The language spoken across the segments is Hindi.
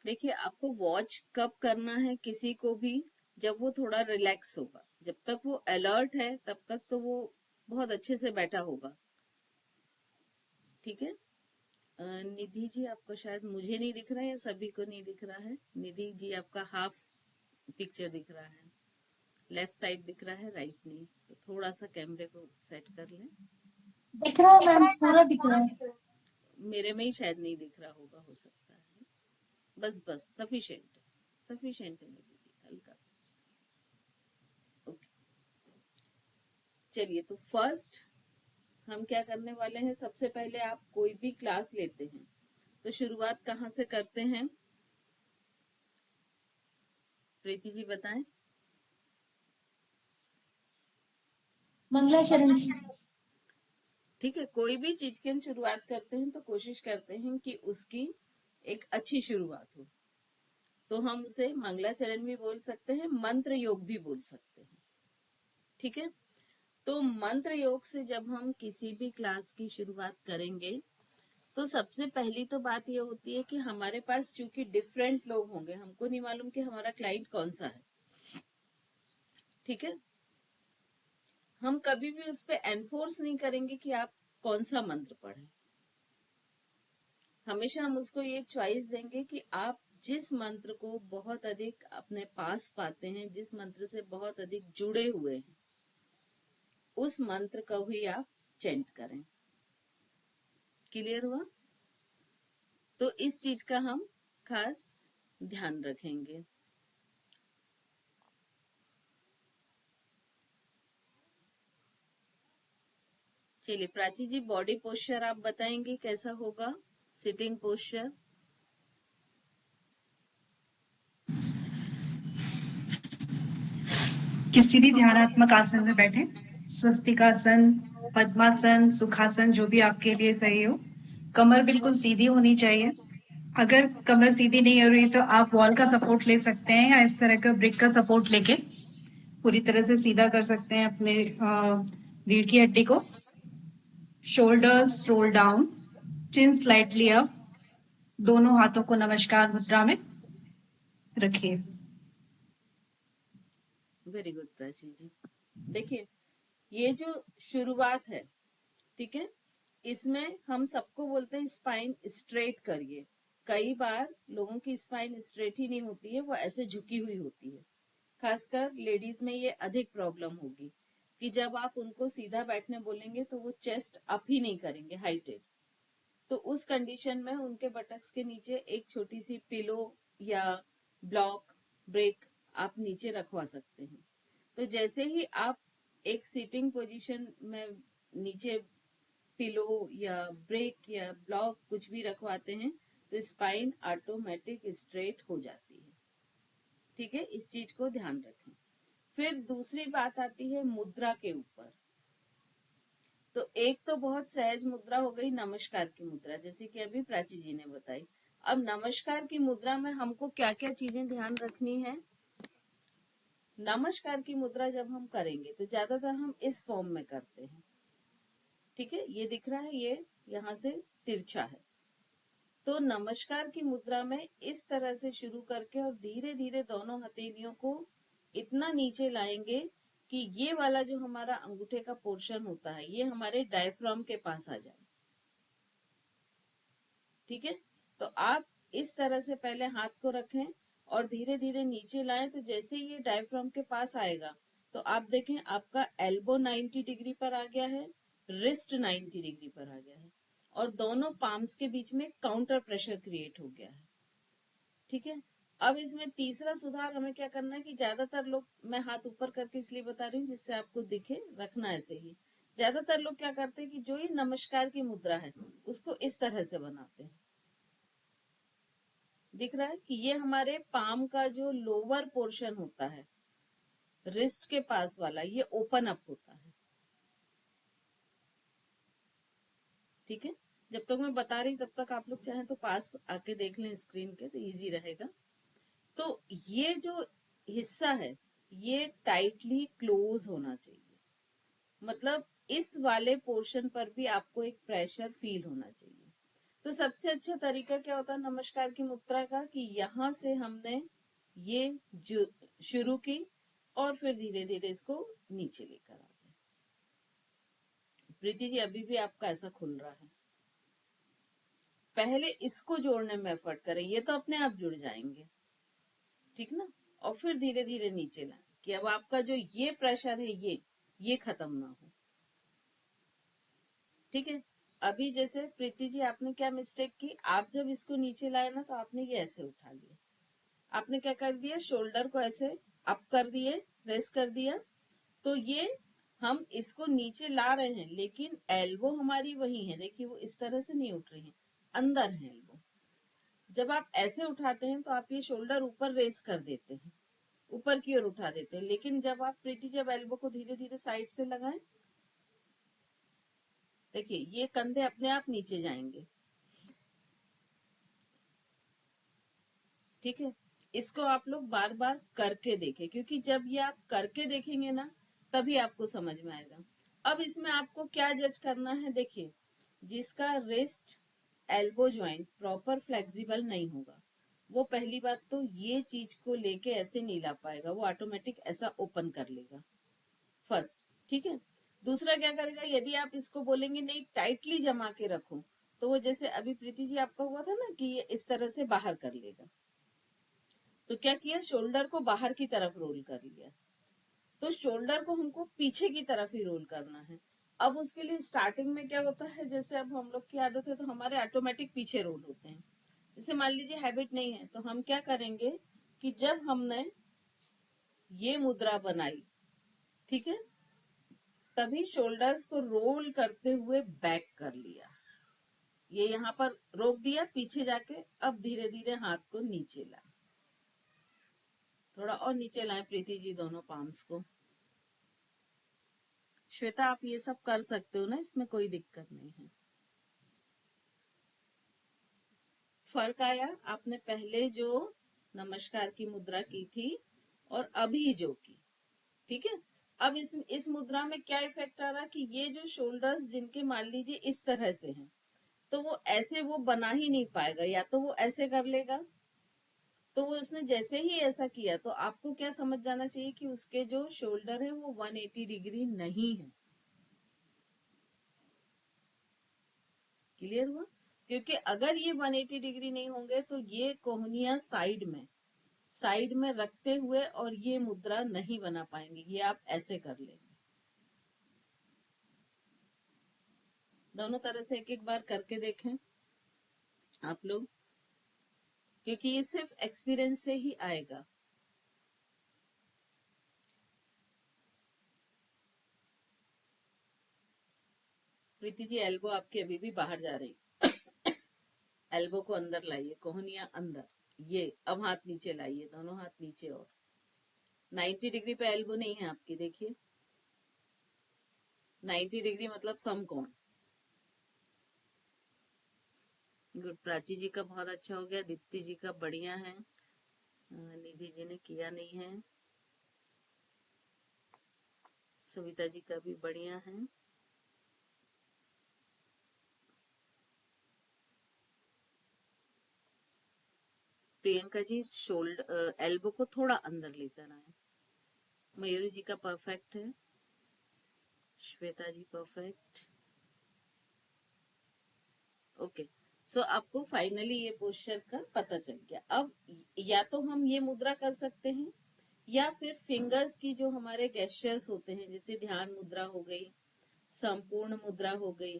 देखिए, आपको वॉच कब करना है किसी को भी, जब वो थोड़ा रिलैक्स होगा। जब तक वो अलर्ट है तब तक तो वो बहुत अच्छे से बैठा होगा। ठीक है। निधि जी, आपको शायद मुझे नहीं दिख रहा है या सभी को नहीं दिख रहा है। निधि जी, आपका हाफ पिक्चर दिख रहा है, लेफ्ट साइड दिख रहा है, राइट नहीं। तो थोड़ा सा कैमरे को सेट कर लें। दिख रहा है मैम, पूरा दिख रहा है। मेरे में ही शायद नहीं दिख रहा होगा, हो सकता है। बस बस सफिशिएंट है, सफिशिएंट है निधि जी, हल्का सा। ओके, चलिए। तो फर्स्ट हम क्या करने वाले हैं, सबसे पहले आप कोई भी क्लास लेते हैं तो शुरुआत कहाँ से करते हैं? प्रीति जी बताएं। मंगलाचरण। ठीक है, कोई भी चीज की हम शुरुआत करते हैं तो कोशिश करते हैं कि उसकी एक अच्छी शुरुआत हो। तो हम उसे मंगलाचरण भी बोल सकते हैं, मंत्र योग भी बोल सकते हैं। ठीक है। तो मंत्र योग से जब हम किसी भी क्लास की शुरुआत करेंगे तो सबसे पहली तो बात यह होती है कि हमारे पास चूंकि डिफरेंट लोग होंगे, हमको नहीं मालूम कि हमारा क्लाइंट कौन सा है। ठीक है। हम कभी भी उस पर एनफोर्स नहीं करेंगे कि आप कौन सा मंत्र पढ़ें। हमेशा हम उसको ये चॉइस देंगे कि आप जिस मंत्र को बहुत अधिक अपने पास पाते हैं, जिस मंत्र से बहुत अधिक जुड़े हुए हैं, उस मंत्र को ही आप चेंट करें। क्लियर हुआ? तो इस चीज का हम खास ध्यान रखेंगे। चलिए प्राची जी, बॉडी पोस्चर आप बताएंगे कैसा होगा? Sitting posture. किसी भी ध्यानात्मक आसन में बैठे, स्वस्तिकासन, पद्मासन, सुखासन, जो भी आपके लिए सही हो। कमर बिल्कुल सीधी होनी चाहिए। अगर कमर सीधी नहीं हो रही तो आप वॉल का सपोर्ट ले सकते हैं या इस तरह का ब्रिक का सपोर्ट लेके पूरी तरह से सीधा कर सकते हैं अपने रीढ़ की हड्डी को। शोल्डर्स रोल डाउन, चिन स्लाइटली अप, दोनों हाथों को नमस्कार मुद्रा में रखिए। वेरी गुड प्राची जी। देखिए, ये जो शुरुआत है, ठीक है, इसमें हम सबको बोलते हैं स्पाइन स्ट्रेट करिए। कई बार लोगों की स्पाइन स्ट्रेट ही नहीं होती है, वो ऐसे झुकी हुई होती है। खासकर लेडीज में ये अधिक प्रॉब्लम होगी कि जब आप उनको सीधा बैठने बोलेंगे तो वो चेस्ट अप ही नहीं करेंगे, हाइटेड। तो उस कंडीशन में उनके बटक्स के नीचे एक छोटी सी पिलो या ब्लॉक, ब्रेक आप नीचे रखवा सकते हैं। तो जैसे ही आप एक सीटिंग पोजीशन में नीचे पिलो या ब्रेक या ब्लॉक कुछ भी रखवाते हैं तो स्पाइन ऑटोमेटिक स्ट्रेट हो जाती है। ठीक है, इस चीज को ध्यान रखें। फिर दूसरी बात आती है मुद्रा के ऊपर। तो एक तो बहुत सहज मुद्रा हो गई नमस्कार की मुद्रा, जैसे कि अभी प्राची जी ने बताई। अब नमस्कार की मुद्रा में हमको क्या क्या चीजें ध्यान रखनी है? नमस्कार की मुद्रा जब हम करेंगे तो ज्यादातर हम इस फॉर्म में करते हैं। ठीक है, ये दिख रहा है, ये यहाँ से तिरछा है। तो नमस्कार की मुद्रा में इस तरह से शुरू करके और धीरे धीरे दोनों हथेलियों को इतना नीचे लाएंगे कि ये वाला जो हमारा अंगूठे का पोर्शन होता है ये हमारे डायफ्राम के पास आ जाए। ठीक है, तो आप इस तरह से पहले हाथ को रखें और धीरे धीरे नीचे लाएं। तो जैसे ये डायफ्राम के पास आएगा तो आप देखें आपका एल्बो 90 डिग्री पर आ गया है, रिस्ट 90 डिग्री पर आ गया है और दोनों पाम्स के बीच में काउंटर प्रेशर क्रिएट हो गया है। ठीक है। अब इसमें तीसरा सुधार हमें क्या करना है कि ज्यादातर लोग, मैं हाथ ऊपर करके इसलिए बता रही हूँ जिससे आपको दिखे, रखना ऐसे ही। ज्यादातर लोग क्या करते हैं कि जो ये नमस्कार की मुद्रा है उसको इस तरह से बनाते हैं। दिख रहा है कि ये हमारे पाम का जो लोअर पोर्शन होता है, रिस्ट के पास वाला, ये ओपन अप होता है। ठीक है, जब तक मैं बता रही तब तक आप लोग चाहें तो पास आके देख लें स्क्रीन के, तो इजी रहेगा। तो ये जो हिस्सा है ये टाइटली क्लोज होना चाहिए। मतलब इस वाले पोर्शन पर भी आपको एक प्रेशर फील होना चाहिए। तो सबसे अच्छा तरीका क्या होता है नमस्कार की मुद्रा का कि यहाँ से हमने ये जो शुरू की और फिर धीरे धीरे इसको नीचे लेकर आ गए। प्रीति जी अभी भी आपका ऐसा खुल रहा है, पहले इसको जोड़ने में एफर्ट करें, ये तो अपने आप जुड़ जाएंगे, ठीक ना। और फिर धीरे धीरे नीचे लाएं कि अब आपका जो ये प्रेशर है ये खत्म ना हो, ठीक है। अभी जैसे प्रीति जी आपने क्या मिस्टेक की, आप जब इसको नीचे लाए ना तो आपने ये ऐसे उठा लिया, आपने क्या कर दिया, शोल्डर को ऐसे अप कर दिए, रेस कर दिया, तो ये हम इसको नीचे ला रहे हैं लेकिन एल्बो हमारी वही है, देखिए वो इस तरह से नहीं उठ रही है, अंदर है एल्बो। जब आप ऐसे उठाते हैं तो आप ये शोल्डर ऊपर रेस कर देते हैं, ऊपर की ओर उठा देते हैं, लेकिन जब आप प्रीति जब एल्बो को धीरे धीरे साइड से लगाएं, देखिए ये कंधे अपने आप नीचे जाएंगे, ठीक है। इसको आप लोग बार बार करके देखें, क्योंकि जब ये आप करके देखेंगे ना तभी आपको समझ में आएगा। अब इसमें आपको क्या जज करना है, देखिए जिसका wrist elbow joint proper flexible नहीं होगा वो पहली बात तो ये चीज को लेके ऐसे नहीं ला पाएगा, वो ऑटोमेटिक ऐसा ओपन कर लेगा फर्स्ट, ठीक है। दूसरा क्या करेगा, यदि आप इसको बोलेंगे नहीं टाइटली जमा के रखो तो वो जैसे अभी प्रीति जी आपका हुआ था ना कि ये इस तरह से बाहर कर लेगा, तो क्या किया, शोल्डर को बाहर की तरफ रोल कर लिया, तो शोल्डर को हमको पीछे की तरफ ही रोल करना है। अब उसके लिए स्टार्टिंग में क्या होता है, जैसे अब हम लोग की आदत है तो हमारे ऑटोमेटिक पीछे रोल होते हैं, जैसे मान लीजिए हैबिट नहीं है तो हम क्या करेंगे कि जब हमने ये मुद्रा बनाई, ठीक है, तभी शोल्डर्स को रोल करते हुए बैक कर लिया, ये यहाँ पर रोक दिया पीछे जाके, अब धीरे धीरे हाथ को नीचे ला, थोड़ा और नीचे लाएं प्रीति जी दोनों पाम्स को। श्वेता आप ये सब कर सकते हो ना, इसमें कोई दिक्कत नहीं है। फर्क आया आपने पहले जो नमस्कार की मुद्रा की थी और अभी जो की, ठीक है। अब इस मुद्रा में क्या इफेक्ट आ रहा कि ये जो शोल्डर्स जिनके मान लीजिए इस तरह से हैं तो वो ऐसे वो बना ही नहीं पाएगा, या तो वो ऐसे कर लेगा, तो वो उसने जैसे ही ऐसा किया तो आपको क्या समझ जाना चाहिए कि उसके जो शोल्डर है वो 180 डिग्री नहीं है। क्लियर हुआ, क्योंकि अगर ये 180 डिग्री नहीं होंगे तो ये कोहनिया साइड में रखते हुए और ये मुद्रा नहीं बना पाएंगे, ये आप ऐसे कर लेंगे। दोनों तरह से एक एक बार करके देखें आप लोग, क्योंकि ये सिर्फ एक्सपीरियंस से ही आएगा। प्रीति जी एल्बो आपकी अभी भी बाहर जा रही, एल्बो को अंदर लाइए, कोहनिया अंदर, ये अब हाथ नीचे लाइए, दोनों हाथ नीचे, और 90 डिग्री पे एल्बो नहीं है आपकी, देखिए 90 डिग्री मतलब समकोण। गुड, प्राची जी का बहुत अच्छा हो गया, दीप्ति जी का बढ़िया है, निधि जी ने किया नहीं है, सविता जी का भी बढ़िया है। प्रियंका जी शोल्डर एल्बो को थोड़ा अंदर लेकर आए। मयूरी जी का परफेक्ट है, श्वेता जी परफेक्ट, ओके। सो आपको फाइनली ये पोस्चर का पता चल गया। अब या तो हम ये मुद्रा कर सकते हैं या फिर फिंगर्स की जो हमारे गेस्चर्स होते हैं, जैसे ध्यान मुद्रा हो गई, संपूर्ण मुद्रा हो गई,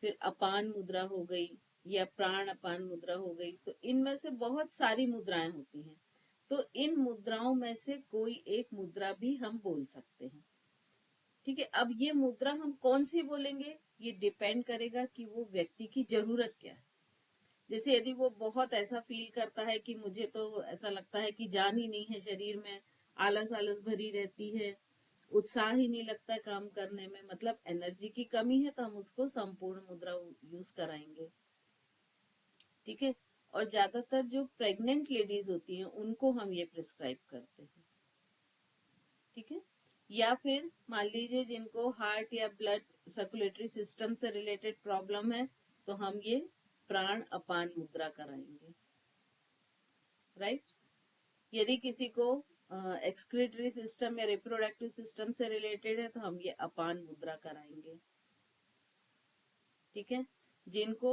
फिर अपान मुद्रा हो गई या प्राण अपान मुद्रा हो गई, तो इनमें से बहुत सारी मुद्राएं होती हैं, तो इन मुद्राओं में से कोई एक मुद्रा भी हम बोल सकते हैं, ठीक है। अब ये मुद्रा हम कौन सी बोलेंगे ये डिपेंड करेगा कि वो व्यक्ति की जरूरत क्या है। जैसे यदि वो बहुत ऐसा फील करता है कि मुझे तो ऐसा लगता है कि जान ही नहीं है शरीर में, आलस आलस भरी रहती है, उत्साह ही नहीं लगता है काम करने में, मतलब एनर्जी की कमी है, तो हम उसको संपूर्ण मुद्रा यूज कराएंगे, ठीक है। और ज्यादातर जो प्रेग्नेंट लेडीज होती हैं उनको हम ये प्रिस्क्राइब करते हैं, ठीक है। या फिर मान लीजिए जिनको हार्ट या ब्लड सर्कुलेटरी सिस्टम से रिलेटेड प्रॉब्लम है तो हम ये प्राण अपान मुद्रा कराएंगे, राइट। यदि किसी को एक्सक्रीटरी सिस्टम या रिप्रोडक्टिव सिस्टम से रिलेटेड है तो हम ये अपान मुद्रा कराएंगे, ठीक है। जिनको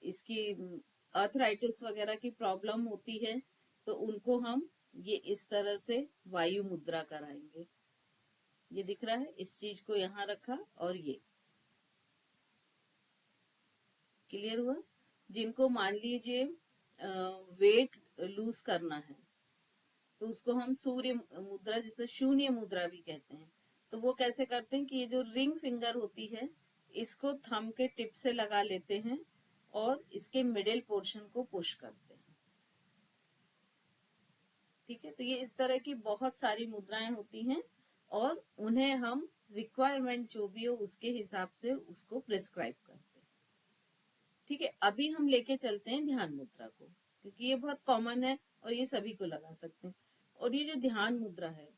इसकी आर्थराइटिस वगैरह की प्रॉब्लम होती है तो उनको हम ये इस तरह से वायु मुद्रा कराएंगे। ये दिख रहा है, इस चीज को यहाँ रखा और ये क्लियर हुआ। जिनको मान लीजिए वेट लूज करना है तो उसको हम सूर्य मुद्रा, जिसे शून्य मुद्रा भी कहते हैं, तो वो कैसे करते हैं कि ये जो रिंग फिंगर होती है इसको थंब के टिप से लगा लेते हैं और इसके मिडिल पोर्शन को पुश करते हैं, ठीक है। तो ये इस तरह की बहुत सारी मुद्राएं होती हैं और उन्हें हम रिक्वायरमेंट जो भी हो उसके हिसाब से उसको प्रिस्क्राइब करते हैं, ठीक है। अभी हम लेके चलते हैं ध्यान मुद्रा को, क्योंकि ये बहुत कॉमन है और ये सभी को लगा सकते हैं। और ये जो ध्यान मुद्रा है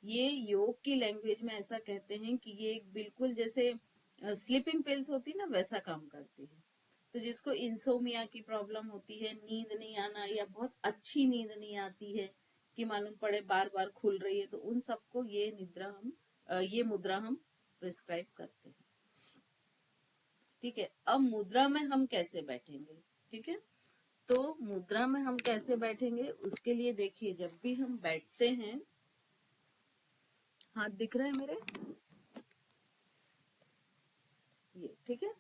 ये योग की लैंग्वेज में ऐसा कहते हैं कि ये बिल्कुल जैसे स्लीपिंग पिल्स होती है ना, वैसा काम करती है। तो जिसको इंसोमिया की प्रॉब्लम होती है, नींद नहीं आना या बहुत अच्छी नींद नहीं आती है कि मालूम पड़े बार बार खुल रही है, तो उन सबको ये मुद्रा हम प्रिस्क्राइब करते हैं, ठीक है। अब मुद्रा में हम कैसे बैठेंगे, ठीक है। तो मुद्रा में हम कैसे बैठेंगे उसके लिए देखिए, जब भी हम बैठते हैं, हाथ दिख रहे हैं मेरे, ये ठीक है।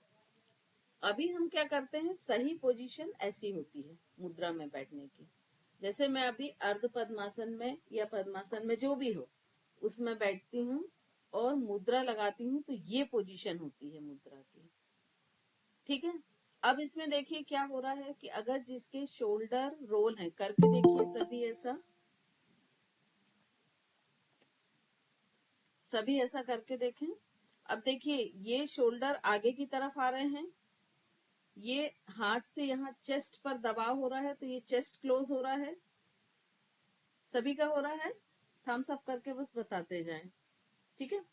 अभी हम क्या करते हैं, सही पोजीशन ऐसी होती है मुद्रा में बैठने की, जैसे मैं अभी अर्ध पद्मासन में या पद्मासन में जो भी हो उसमें बैठती हूँ और मुद्रा लगाती हूँ, तो ये पोजीशन होती है मुद्रा की, ठीक है। अब इसमें देखिए क्या हो रहा है कि अगर जिसके शोल्डर रोल है, करके देखिए सभी ऐसा करके देखें। अब देखिए ये शोल्डर आगे की तरफ आ रहे हैं, ये हाथ से यहाँ चेस्ट पर दबाव हो रहा है तो ये चेस्ट क्लोज हो रहा है, सभी का हो रहा है, थम्स अप करके बस बताते जाएं, ठीक है।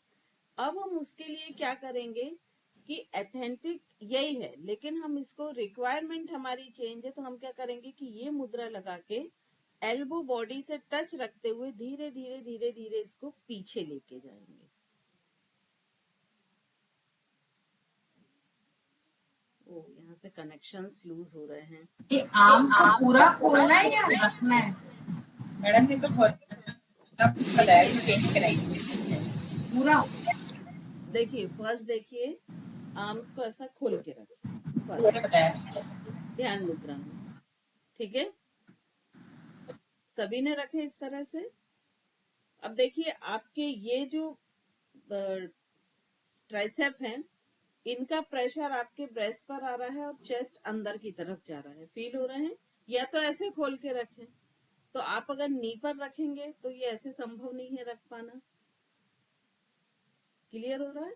अब हम उसके लिए क्या करेंगे कि एथेंटिक यही है, लेकिन हम इसको रिक्वायरमेंट हमारी चेंज है, तो हम क्या करेंगे कि ये मुद्रा लगा के एल्बो बॉडी से टच रखते हुए धीरे धीरे धीरे धीरे इसको पीछे लेके जाएंगे। ओ, यहाँ से कनेक्शंस लूज हो रहे हैं। ये आम को पूरा खोलना है या रखना है? मैडम ने तो कलर चेंज कराई पूरा। देखिए फर्स्ट देखिए आर्म्स को ऐसा खोल के रखें फर्स्ट ध्यान मुद्रा में, ठीक है। सभी ने रखे इस तरह से। अब देखिए आपके ये जो ट्राइसेप हैं, इनका प्रेशर आपके ब्रेस्ट पर आ रहा है और चेस्ट अंदर की तरफ जा रहा है, फील हो रहे हैं। या तो ऐसे खोल के रखें, तो आप अगर नी पर रखेंगे तो ये ऐसे संभव नहीं है रख पाना, क्लियर हो रहा है।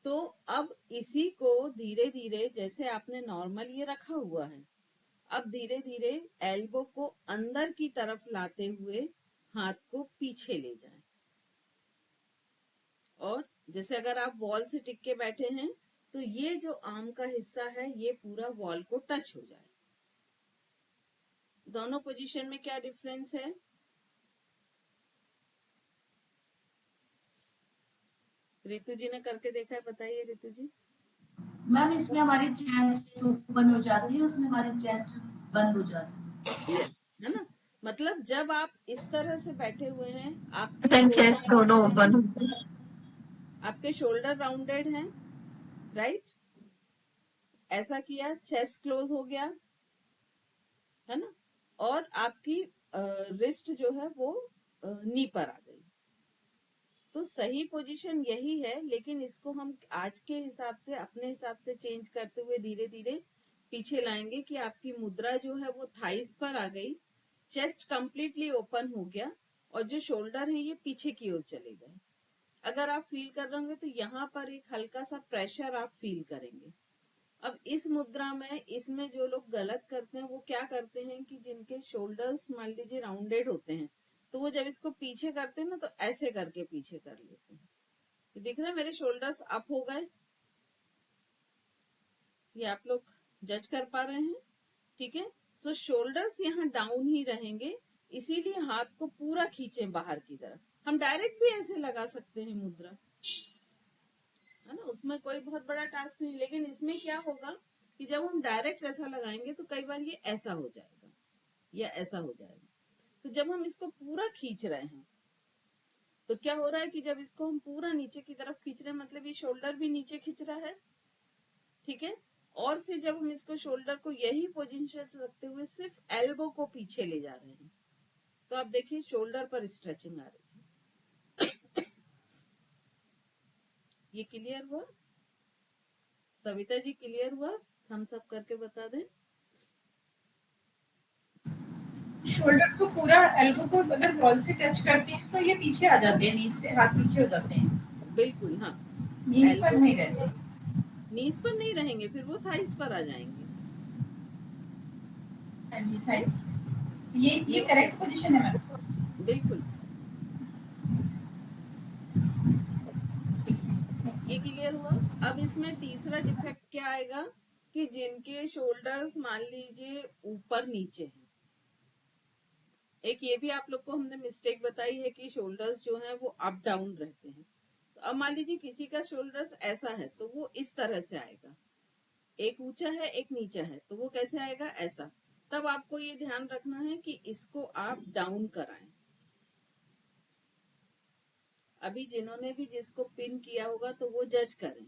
तो अब इसी को धीरे धीरे, जैसे आपने नॉर्मल ये रखा हुआ है, अब धीरे धीरे एल्बो को अंदर की तरफ लाते हुए हाथ को पीछे ले जाएं। और जैसे अगर आप वॉल से टिक के बैठे हैं तो ये जो आर्म का हिस्सा है ये पूरा वॉल को टच हो जाए। दोनों पोजीशन में क्या डिफरेंस है? रितु जी ने करके देखा है, बताइए रितु जी। मैम इसमें हमारी चेस्ट ओपन हो जाती है, उसमें हमारी चेस्ट बंद हो जाती है। यस, है ना। मतलब जब आप इस तरह से बैठे हुए हैं, चेस्ट दोनों ओपन होते हैं। आपके शोल्डर राउंडेड हैं, राइट। ऐसा किया, चेस्ट क्लोज हो गया, है ना। और आपकी रिस्ट जो है वो नी पर आ गई। तो सही पोजीशन यही है, लेकिन इसको हम आज के हिसाब से अपने हिसाब से चेंज करते हुए धीरे धीरे पीछे लाएंगे कि आपकी मुद्रा जो है वो थाइस पर आ गई, चेस्ट कंप्लीटली ओपन हो गया और जो शोल्डर है ये पीछे की ओर चले गए। अगर आप फील कर रहे होंगे तो यहाँ पर एक हल्का सा प्रेशर आप फील करेंगे। अब इस मुद्रा में, इसमें जो लोग गलत करते हैं वो क्या करते हैं कि जिनके शोल्डर्स मान लीजिए राउंडेड होते हैं, तो वो जब इसको पीछे करते हैं ना तो ऐसे करके पीछे कर लेते हैं। ये दिख रहा है मेरे शोल्डर्स अप हो गए, ये आप लोग जज कर पा रहे हैं? ठीक है, सो शोल्डर्स यहाँ डाउन ही रहेंगे, इसीलिए हाथ को पूरा खींचें बाहर की तरफ। हम डायरेक्ट भी ऐसे लगा सकते हैं मुद्रा, है ना, उसमें कोई बहुत बड़ा टास्क नहीं। लेकिन इसमें क्या होगा कि जब हम डायरेक्ट ऐसा लगाएंगे तो कई बार ये ऐसा हो जाएगा या ऐसा हो जाएगा। तो जब हम इसको पूरा खींच रहे हैं तो क्या हो रहा है कि जब इसको हम पूरा नीचे की तरफ खींच रहे हैं, मतलब ये शोल्डर भी नीचे खींच रहा है। ठीक है, और फिर जब हम इसको शोल्डर को यही पोजीशन रखते हुए सिर्फ एल्बो को पीछे ले जा रहे हैं, तो आप देखिए शोल्डर पर स्ट्रेचिंग आ रही है। ये क्लियर हुआ? सविता जी क्लियर हुआ? थम्स अप करके बता दें। शोल्डर्स को पूरा, एल्बो को अगर वॉल से टच करते हैं तो ये पीछे आ जाते हैं, नीज से हाथ पीछे हो जाते हैं, बिल्कुल, हाँ, नीज पर एल्बो नहीं रहते। नीज पर नहीं रहेंगे, फिर वो थाइस पर आ जाएंगे। हाँ जी, थाइस। ये करेक्ट पोजीशन है मैम। बिल्कुल, ये क्लियर हुआ। अब इसमें तीसरा डिफेक्ट क्या आएगा कि जिनके शोल्डर्स मान लीजिए ऊपर नीचे हैं, एक ये भी आप लोग को हमने मिस्टेक बताई है कि शोल्डर्स जो हैं वो अप डाउन रहते हैं। तो अब मान लीजिए किसी का शोल्डर्स ऐसा है तो वो इस तरह से आएगा, एक ऊंचा है एक नीचा है, तो वो कैसे आएगा? ऐसा। तब आपको ये ध्यान रखना है कि इसको आप डाउन कराएं। अभी जिन्होंने भी जिसको पिन किया होगा तो वो जज करें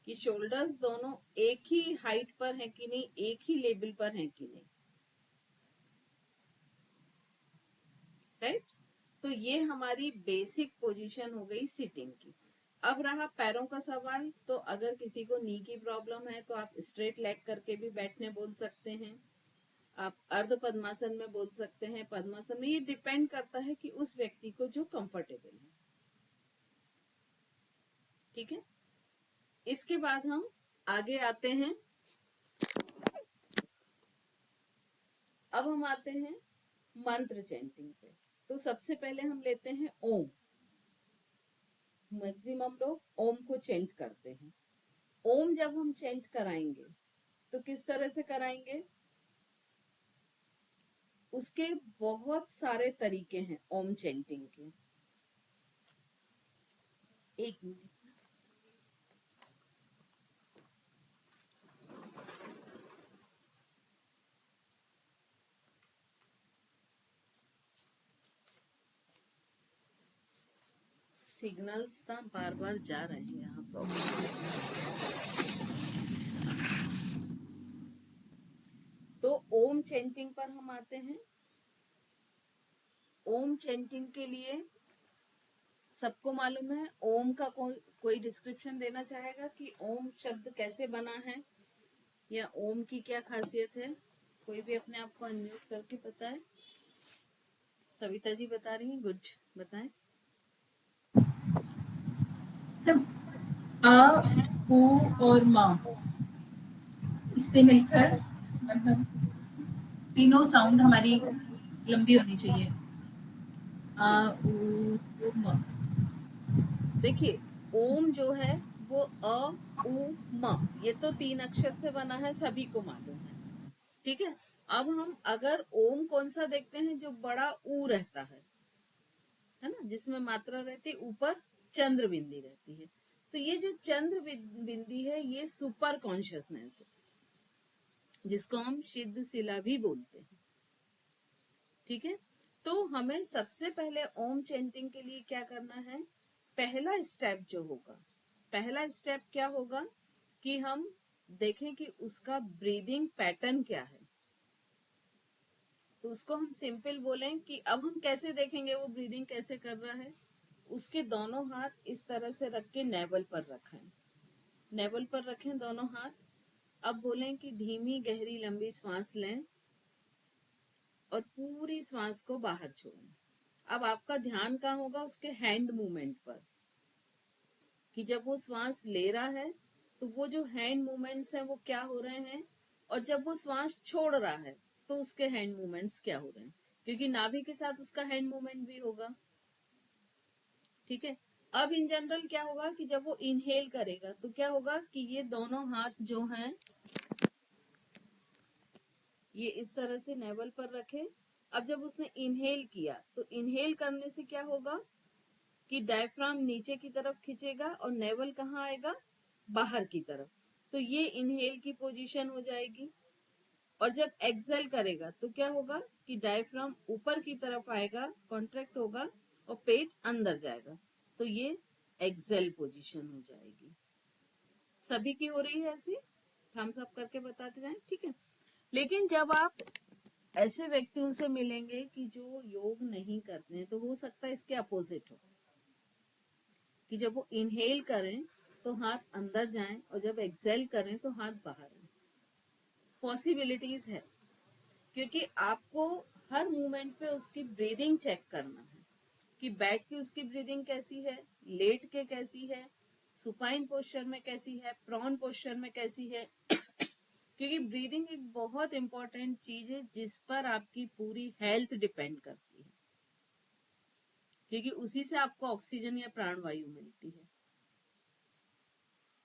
कि शोल्डर्स दोनों एक ही हाइट पर हैं कि नहीं, एक ही लेवल पर हैं कि नहीं। राइट, तो ये हमारी बेसिक पोजीशन हो गई सिटिंग की। अब रहा पैरों का सवाल, तो अगर किसी को नी की प्रॉब्लम है तो आप स्ट्रेट लेग करके भी बैठने बोल सकते हैं, आप अर्ध पद्मासन में बोल सकते हैं, पद्मासन में, ये डिपेंड करता है कि उस व्यक्ति को जो कंफर्टेबल है। ठीक है, इसके बाद हम आगे आते हैं। अब हम आते हैं मंत्र चैंटिंग पे। तो सबसे पहले हम लेते हैं ओम। मैक्सिमम लोग ओम को चेंट करते हैं। ओम जब हम चेंट कराएंगे तो किस तरह से कराएंगे? उसके बहुत सारे तरीके हैं ओम चेंटिंग के। एक मिनट, सिग्नल्स ना बार बार जा रहे हैं यहाँ प्रॉब्लम। तो ओम चेंटिंग पर हम आते हैं। ओम चेंटिंग के लिए सबको मालूम है, ओम का कोई डिस्क्रिप्शन देना चाहेगा कि ओम शब्द कैसे बना है या ओम की क्या खासियत है? कोई भी अपने आप को अनम्यूट करके बताए। सविता जी बता रही हैं, गुड, बताएं। आ, ऊ और माँ, इससे मिलकर मतलब तीनों साउंड हमारी लंबी होनी चाहिए। आ, ऊ, माँ। देखिए, ओम जो है वो अ उ म, ये तो 3 अक्षर से बना है, सभी को मालूम है। ठीक है, अब हम अगर ओम कौन सा देखते हैं, जो बड़ा ऊ रहता है ना, जिसमें मात्रा रहती है, ऊपर चंद्र बिंदी रहती है। तो ये जो चंद्र बिंदी है ये सुपर कॉन्शियसनेस है, जिसको हम सिद्ध शिला भी बोलते हैं। ठीक है, तो हमें सबसे पहले ओम चेंटिंग के लिए क्या करना है? पहला स्टेप जो होगा, पहला स्टेप क्या होगा कि हम देखें कि उसका ब्रीदिंग पैटर्न क्या है। तो उसको हम सिंपल बोलें कि अब हम कैसे देखेंगे वो ब्रीदिंग कैसे कर रहा है। उसके दोनों हाथ इस तरह से रख के नेवल पर रखें, नेवल पर रखें दोनों हाथ। अब बोलें कि धीमी गहरी लंबी सांस लें और पूरी सांस को बाहर छोड़ें। अब आपका ध्यान कहाँ होगा? उसके हैंड मूवमेंट पर, कि जब वो सांस ले रहा है तो वो जो हैंड मूवमेंट्स हैं वो क्या हो रहे हैं, और जब वो सांस छोड़ रहा है तो उसके हैंड मूवमेंट्स क्या हो रहे हैं, क्योंकि नाभि के साथ उसका हैंड मूवमेंट भी होगा। ठीक है, अब इन जनरल क्या होगा कि जब वो इनहेल करेगा तो क्या होगा कि ये दोनों हाथ जो हैं ये इस तरह से नेवल पर रखे। अब जब उसने इनहेल किया तो इनहेल करने से क्या होगा कि डायफ्राम नीचे की तरफ खींचेगा और नेवल कहाँ आएगा, बाहर की तरफ। तो ये इनहेल की पोजीशन हो जाएगी। और जब एक्सेल करेगा तो क्या होगा कि डायफ्राम ऊपर की तरफ आएगा, कॉन्ट्रैक्ट होगा और पेट अंदर जाएगा। तो ये एक्सेल पोजीशन हो जाएगी। सभी की हो रही है ऐसी, थम्स अप करके बताते जाएं, ठीक है। लेकिन जब आप ऐसे व्यक्तियों से मिलेंगे कि जो योग नहीं करते हैं, तो हो सकता है इसके अपोजिट हो, कि जब वो इनहेल करें तो हाथ अंदर जाएं और जब एक्सेल करें तो हाथ बाहर आए। पॉसिबिलिटीज है, क्योंकि आपको हर मूवमेंट पे उसकी ब्रीदिंग चेक करना है कि बैठ के उसकी ब्रीदिंग कैसी है, लेट के कैसी है, सुपाइन पोस्चर में कैसी है, प्रॉन पोस्चर में कैसी है। क्योंकि ब्रीदिंग एक बहुत इंपॉर्टेंट चीज है जिस पर आपकी पूरी हेल्थ डिपेंड करती है, क्योंकि उसी से आपको ऑक्सीजन या प्राणवायु मिलती है,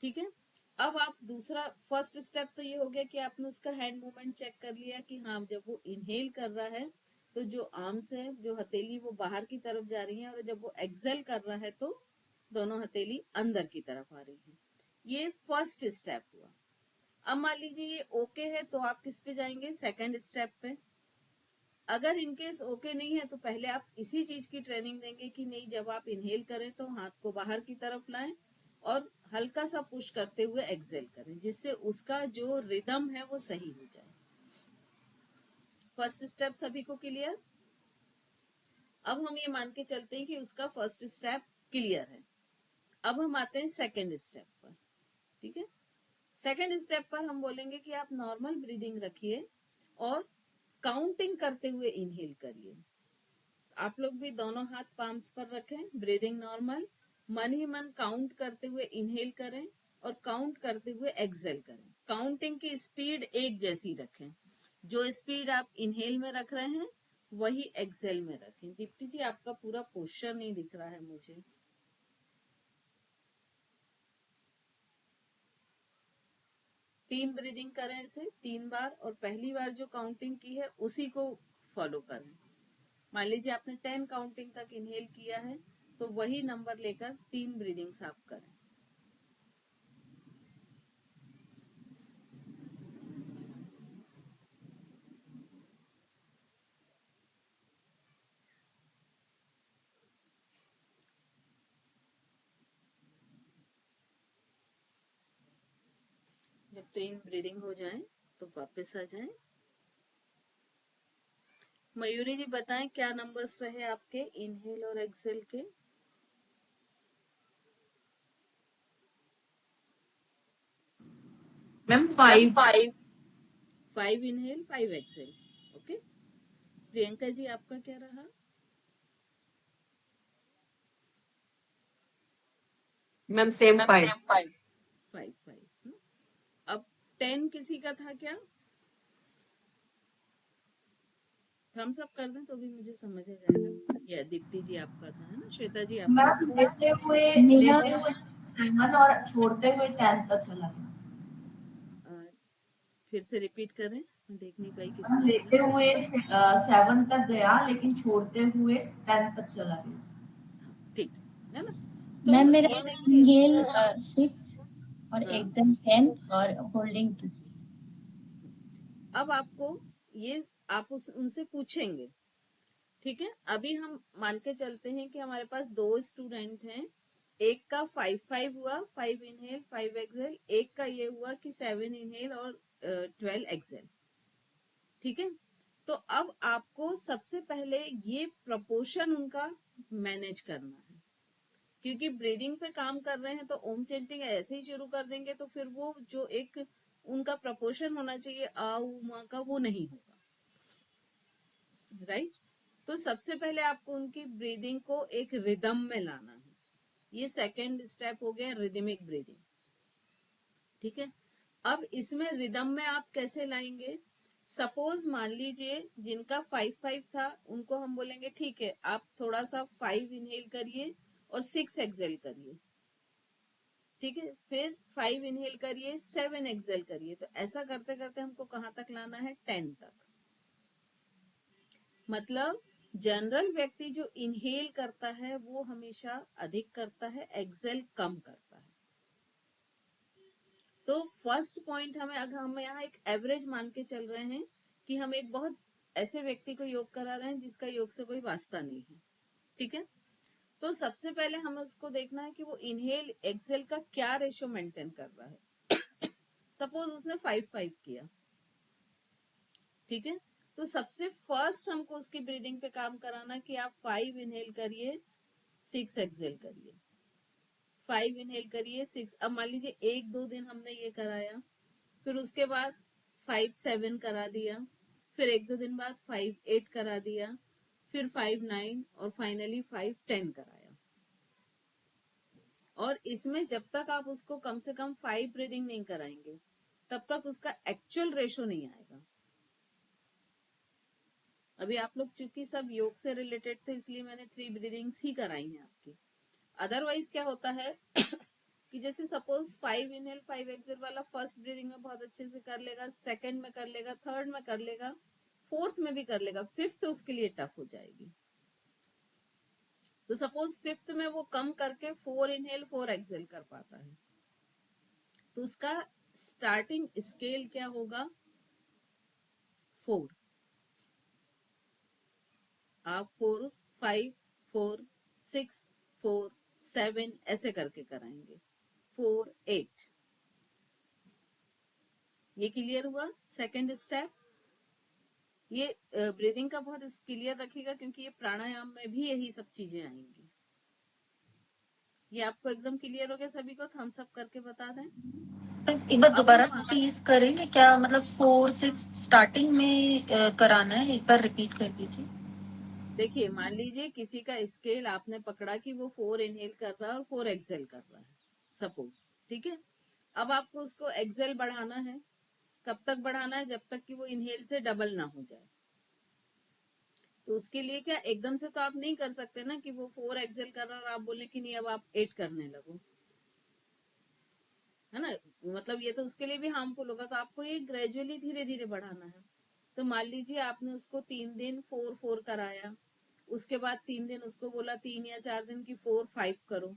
ठीक है। अब आप दूसरा, फर्स्ट स्टेप तो ये हो गया कि आपने उसका हैंड मूवमेंट चेक कर लिया कि हाँ जब वो इनहेल कर रहा है तो जो आर्म्स है, जो हथेली वो बाहर की तरफ जा रही है, और जब वो एक्सेल कर रहा है तो दोनों हथेली अंदर की तरफ आ रही है। ये फर्स्ट स्टेप हुआ। अब मान लीजिए ये ओके है तो आप किस पे जाएंगे, सेकंड स्टेप पे। अगर इनकेस ओके नहीं है तो पहले आप इसी चीज की ट्रेनिंग देंगे कि नहीं, जब आप इनहेल करें तो हाथ को बाहर की तरफ लाएं और हल्का सा पुश करते हुए एक्सेल करें, जिससे उसका जो रिदम है वो सही हो जाए। फर्स्ट स्टेप सभी को क्लियर। अब हम ये मान के चलते हैं कि उसका फर्स्ट स्टेप क्लियर है। अब हम आते हैं सेकंड स्टेप पर, ठीक है। सेकंड स्टेप पर हम बोलेंगे कि आप नॉर्मल ब्रीदिंग रखिए और काउंटिंग करते हुए इनहेल करिए। आप लोग भी दोनों हाथ पाम्स पर रखें, ब्रीदिंग नॉर्मल, मन ही मन काउंट करते हुए इनहेल करें और काउंट करते हुए एक्सेल करें। काउंटिंग की स्पीड एक जैसी रखें, जो स्पीड आप इनहेल में रख रहे हैं वही एक्सेल में रखें। दीप्ति जी आपका पूरा पोस्चर नहीं दिख रहा है मुझे। तीन ब्रीदिंग करें ऐसे 3 बार, और पहली बार जो काउंटिंग की है उसी को फॉलो करें। मान लीजिए आपने 10 काउंटिंग तक इनहेल किया है तो वही नंबर लेकर 3 ब्रीदिंग्स आप करें। जब 3 ब्रीदिंग हो जाए तो वापस आ जाएं। मयूरी जी बताएं क्या नंबर्स रहे आपके इनहेल और एक्सेल के। Ma'am 5। 5 inhale 5 exhale, okay. Priyanka ji आपका क्या रहा। Ma'am same 5। 5 अब 10 किसी का था क्या, थम्स अप कर दें तो भी मुझे समझ आ जाएगा। या दीप्ति जी आपका था, है ना, श्वेता जी आपका मैम था? लेते हुए 7 और छोड़ते हुए 10 तक चला गया। फिर से रिपीट करें, मैं देख नहीं पाई मैम किसका लेते था। हुए 7 तक गया लेकिन छोड़ते हुए 10 तक चला गया। हाँ, ठीक है ना। मैम तो मेरा ये देखिए, इनहेल 6 और हाँ, एक्सेल 10 और होल्डिंग 2। अब आपको ये आप उनसे पूछेंगे, ठीक है। अभी हम मान के चलते हैं कि हमारे पास 2 स्टूडेंट हैं, एक का 5 हुआ, 5 इनहेल 5 एक्सेल, एक का ये हुआ कि 7 इनहेल और 12 एक्सेल, ठीक है। तो अब आपको सबसे पहले ये प्रपोर्शन उनका मैनेज करना है, क्योंकि ब्रीदिंग पे काम कर रहे हैं तो ओम चेंटिंग ऐसे ही शुरू कर देंगे तो फिर वो जो एक उनका प्रपोर्शन होना चाहिए आ उ मा का, वो नहीं होगा, राइट। तो सबसे पहले आपको उनकी ब्रीदिंग को एक रिदम में लाना है। ये सेकंड स्टेप हो गया रिदमिक ब्रीदिंग, ठीक है। अब इसमें रिदम में आप कैसे लाएंगे, सपोज मान लीजिए जिनका 5 था उनको हम बोलेंगे ठीक है आप थोड़ा सा 5 इनहेल करिए और 6 एक्सेल करिए, ठीक है, फिर 5 इनहेल करिए, 7 एक्सेल करिए। तो ऐसा करते करते हमको कहाँ तक लाना है, 10 तक। मतलब जनरल व्यक्ति जो इनहेल करता है वो हमेशा अधिक करता है, एक्सेल कम करता है। तो फर्स्ट पॉइंट हमें, अगर हम यहाँ एक एवरेज मान के चल रहे हैं कि हम एक बहुत ऐसे व्यक्ति को योग करा रहे हैं जिसका योग से कोई वास्ता नहीं है, ठीक है। तो सबसे पहले हमें उसको देखना है कि वो इनहेल एक्सेल का क्या रेशो मेंटेन कर रहा है। सपोज उसने 5-5 किया, ठीक है। तो सबसे फर्स्ट हमको उसकी ब्रीदिंग पे काम कराना कि आप 5 इनहेल करिए, 6 एक्सेल करिए, 5 इनहेल करिए, 6। अब मान लीजिए 1-2 दिन हमने ये कराया, फिर उसके बाद 5-7 करा दिया, फिर 1-2 दिन बाद 5-8 करा दिया, फिर 5-9 और फाइनली 5-10 कराया। और इसमें जब तक आप उसको कम से कम 5 ब्रीदिंग नहीं कराएंगे तब तक उसका एक्चुअल रेशो नहीं आएगा। अभी आप लोग चूंकि सब योग से रिलेटेड थे इसलिए मैंने 3 ब्रीदिंग्स ही कराई हैं आपकी। अदरवाइज क्या होता है कि जैसे सपोज 5 इनहेल 5 एक्सेल वाला फर्स्ट ब्रीदिंग में बहुत अच्छे से कर लेगा, सेकंड में कर लेगा, थर्ड में कर लेगा, फोर्थ में भी कर लेगा, फिफ्थ उसके लिए टफ हो जाएगी। तो सपोज फिफ्थ में वो कम करके 4 इनहेल 4 एक्सेल कर पाता है, तो उसका स्टार्टिंग स्केल क्या होगा, 4। आप 4, 5, 4, 6, 4, 7 ऐसे करके कराएंगे, 4, 8। ये क्लियर हुआ सेकंड स्टेप। ये ब्रीदिंग का बहुत क्लियर रखिएगा क्योंकि ये प्राणायाम में भी यही सब चीजें आएंगी। ये आपको एकदम क्लियर हो गया सभी को, थम्स अप करके बता दें। एक बार दोबारा रिपीट करेंगे क्या, मतलब 4-6 स्टार्टिंग में कराना है, एक बार रिपीट कर दीजिए। देखिए मान लीजिए किसी का स्केल आपने पकड़ा कि वो 4 इनहेल कर रहा है और 4 एक्सेल कर रहा है सपोज, ठीक है। अब आपको उसको एक्सेल बढ़ाना है, कब तक बढ़ाना है, जब तक कि वो इनहेल से डबल ना हो जाए। तो उसके लिए क्या एकदम से तो आप नहीं कर सकते ना कि वो 4 एक्सेल कर रहा है और आप बोले कि नहीं अब आप 8 करने लगो, है ना। मतलब ये तो उसके लिए भी हार्मफुल होगा। तो आपको ये ग्रेजुअली धीरे धीरे बढ़ाना है। तो मान लीजिए आपने उसको 3 दिन 4-4 कराया, उसके बाद 3 दिन उसको बोला 3 या 4 दिन की 4-5 करो।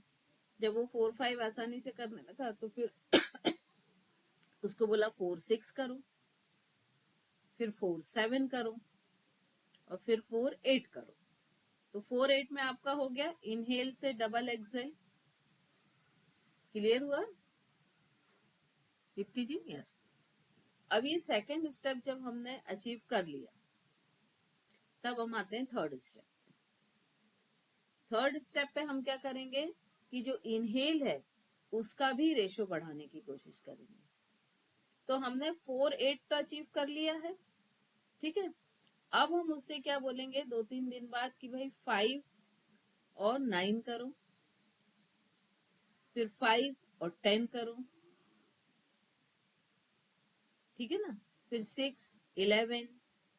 जब वो 4-5 आसानी से करने लगा तो फिर उसको बोला 4-6 करो, फिर 4-7 करो और फिर 4-8 करो। तो 4-8 में आपका हो गया इनहेल से डबल एक्सेल। क्लियर हुआ दीप्ति जी? यस। अब ये सेकंड स्टेप जब हमने अचीव कर लिया तब हम आते हैं थर्ड स्टेप। थर्ड स्टेप पे हम क्या करेंगे कि जो इनहेल है उसका भी रेशो बढ़ाने की कोशिश करेंगे। तो हमने 4-8 तो अचीव कर लिया है, ठीक है। अब हम उससे क्या बोलेंगे 2-3 दिन बाद कि भाई 5 और 9 करो, फिर 5 और 10 करो, ठीक है ना। फिर 6, 11,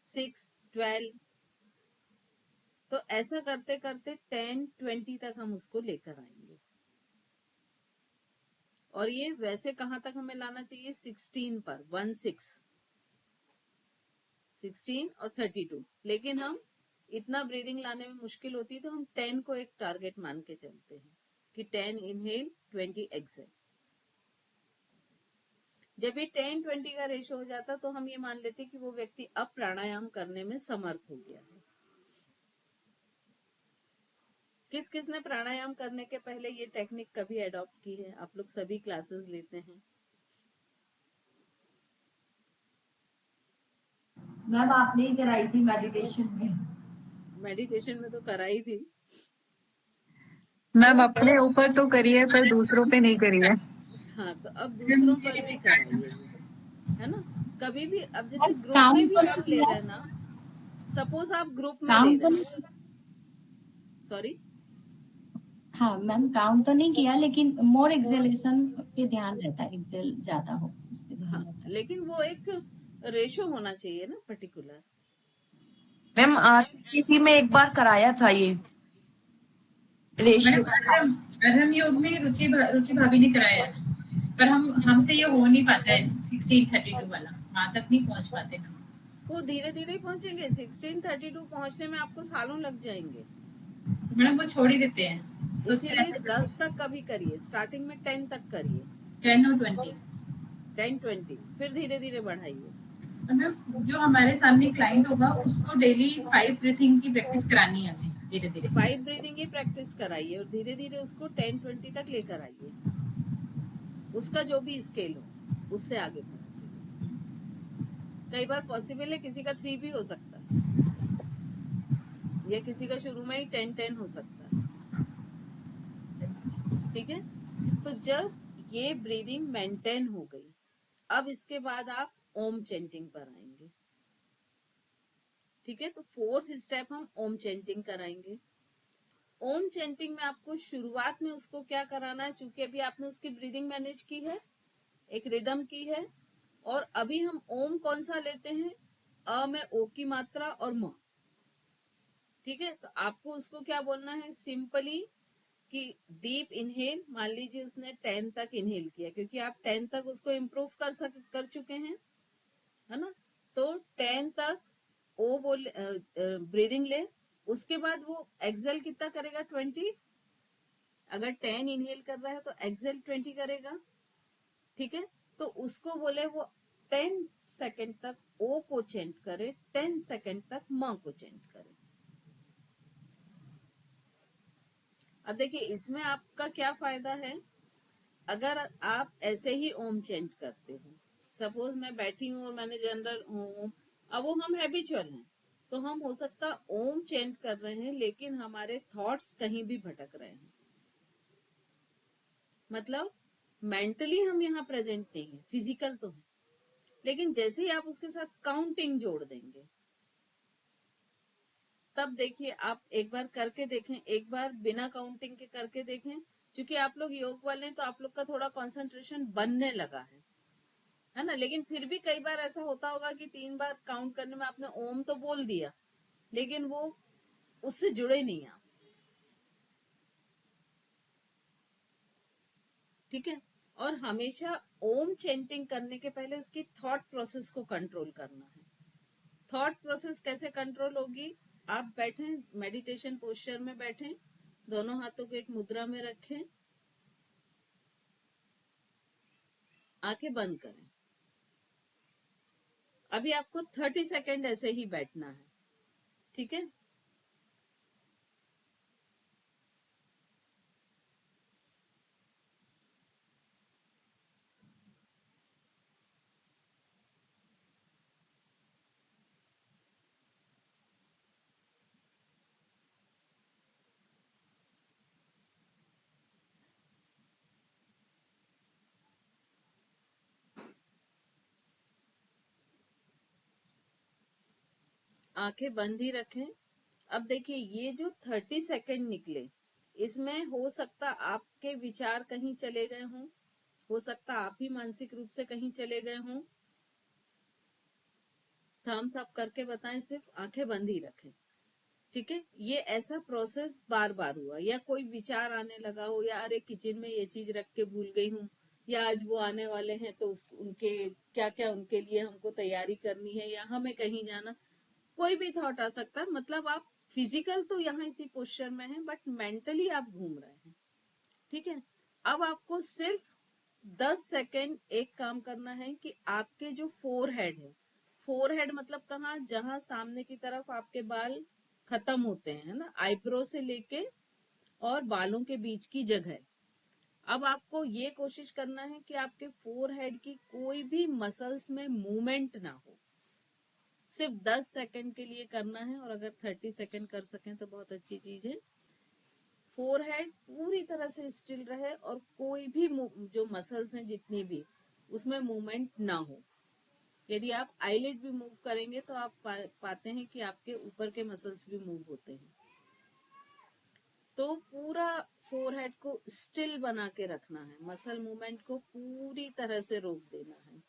6, 12। तो ऐसा करते करते 10, 20 तक हम उसको लेकर आएंगे। और ये वैसे कहां तक हमें लाना चाहिए, 16 पर, 16 और 32। लेकिन हम इतना ब्रीदिंग लाने में मुश्किल होती है तो हम 10 को एक टारगेट मान के चलते हैं कि 10 इनहेल 20 एक्सेल। जब ये 10-20 का रेशो हो जाता तो हम ये मान लेते कि वो व्यक्ति अब प्राणायाम करने में समर्थ हो गया है। किस किस ने प्राणायाम करने के पहले ये टेक्निक कभी एडॉप्ट की है? आप लोग सभी क्लासेस लेते हैं। मैम आपने ही कराई थी मेडिटेशन में। मेडिटेशन में तो कराई थी मैम अपने ऊपर तो करिए पर दूसरों पे नहीं करिए। हाँ, तो अब दूसरों पर भी कराइए, है ना। कभी भी अब जैसे ग्रुप काम में भी तो आप नहीं ले किया, रहे हैं ना, सपोज आप ग्रुप में ले काम तो रहे नहीं, हैं, सॉरी, हाँ मैम काम तो नहीं किया लेकिन मोर एक्सेलेशन पे ध्यान रहता है, एक्सेल ज्यादा हो इस पे ध्यान हाँ, रहता है। लेकिन वो एक रेशो होना चाहिए ना पर्टिकुलर। मैम किसी में एक बार कराया था ये। रेशियो। मैडम अर्हम योग में रुचि भाभी ने कराया है, पर हमसे ये हो नहीं पाता है 1632 वाला, वहां तक नहीं पहुंच पाते हम। वो धीरे धीरे पहुंचेंगे। 1632 पहुंचने में आपको सालों लग जाएंगे। मैडम वो छोड़ ही देते हैं, इसीलिए 10 तक कभी करिए, स्टार्टिंग में 10 तक करिए, 10 और 20। 10 20 फिर धीरे धीरे बढ़ाइए। मैम जो हमारे सामने क्लाइंट होगा उसको डेली 5 ब्रीथिंग की प्रैक्टिस करानी है हमें, धीरे धीरे 5 ब्रीदिंग की प्रैक्टिस कराइए और धीरे धीरे उसको 10 20 तक लेकर आइए। उसका जो भी स्केल हो उससे आगे बढ़ाते हैं। कई बार पॉसिबल है किसी का 3 भी हो सकता है, या किसी का शुरू में ही 10 10 हो सकता है। ठीक है, तो जब ये ब्रीदिंग मेंटेन हो गई, अब इसके बाद आप ओम चेंटिंग पर आएंगे। ठीक है, तो 4th स्टेप हम ओम चेंटिंग कराएंगे। ओम चेंटिंग में आपको शुरुआत में उसको क्या कराना है, चूंकि अभी आपने उसकी ब्रीदिंग मैनेज की है, एक रिदम की है, और अभी हम ओम कौन सा लेते हैं, अ में ओ की मात्रा और म। ठीक है, तो आपको उसको क्या बोलना है, सिंपली कि डीप इनहेल, मान लीजिए उसने 10 तक इनहेल किया, क्योंकि आप 10 तक उसको इम्प्रूव कर चुके हैं, है ना। तो 10 तक ओ बोल ब्रीदिंग ले, उसके बाद वो एक्सेल कितना करेगा, 20। अगर 10 इनहेल कर रहा है तो एक्सेल 20 करेगा। ठीक है, तो उसको बोले वो 10 सेकंड तक ओ को चेंट करे, 10 सेकंड तक म को चेंट करे। अब देखिए इसमें आपका क्या फायदा है, अगर आप ऐसे ही ओम चेंट करते हो, सपोज मैं बैठी हूँ और मैंने जनरल ओम, अब वो हम हैबिचुअल हैं, तो हम हो सकता ओम चेंट कर रहे हैं लेकिन हमारे थॉट्स कहीं भी भटक रहे हैं, मतलब मेंटली हम यहाँ प्रेजेंट नहीं है, फिजिकल तो है, लेकिन जैसे ही आप उसके साथ काउंटिंग जोड़ देंगे, तब देखिए आप एक बार करके देखें, एक बार बिना काउंटिंग के करके देखें। क्योंकि आप लोग योग वाले हैं तो आप लोग का थोड़ा कंसंट्रेशन बनने लगा है ना, लेकिन फिर भी कई बार ऐसा होता होगा कि 3 बार काउंट करने में आपने ओम तो बोल दिया लेकिन वो उससे जुड़े नहीं आप। ठीक है, और हमेशा ओम चेंटिंग करने के पहले उसकी थॉट प्रोसेस को कंट्रोल करना है। थॉट प्रोसेस कैसे कंट्रोल होगी, आप बैठें, मेडिटेशन पोस्चर में बैठें, दोनों हाथों को एक मुद्रा में रखें, आंखें बंद करें। अभी आपको 30 सेकेंड ऐसे ही बैठना है। ठीक है, आंखें बंद ही रखें। अब देखिए ये जो 30 सेकेंड निकले, इसमें हो सकता आपके विचार कहीं चले गए हों, हो सकता आप ही मानसिक रूप से कहीं चले गए हों। थम्स अप करके बताएं, सिर्फ आंखें बंद ही रखें। ठीक है, ये ऐसा प्रोसेस बार बार हुआ, या कोई विचार आने लगा हो, या अरे किचन में ये चीज रख के भूल गई हूँ, या आज वो आने वाले हैं तो उनके क्या क्या उनके लिए हमको तैयारी करनी है, या हमें कहीं जाना, कोई भी थॉट आ सकता है। मतलब आप फिजिकल तो यहाँ इसी पोस्चर में है बट मेंटली आप घूम रहे हैं। ठीक है, अब आपको सिर्फ 10 सेकेंड एक काम करना है कि आपके जो फोर हेड है, फोर हेड मतलब कहाँ, जहां सामने की तरफ आपके बाल खत्म होते हैं ना, आईब्रो से लेके और बालों के बीच की जगह, अब आपको ये कोशिश करना है कि आपके फोर हेड की कोई भी मसल्स में मूवमेंट ना हो। सिर्फ 10 सेकंड के लिए करना है, और अगर 30 सेकंड कर सकें तो बहुत अच्छी चीज है। फोरहेड पूरी तरह से स्टिल रहे और कोई भी जो मसल्स हैं जितनी भी, उसमें मूवमेंट ना हो। यदि आप आईलिड भी मूव करेंगे तो आप पाते हैं कि आपके ऊपर के मसल्स भी मूव होते हैं। तो पूरा फोरहेड को स्टिल बना के रखना है, मसल मूवमेंट को पूरी तरह से रोक देना है।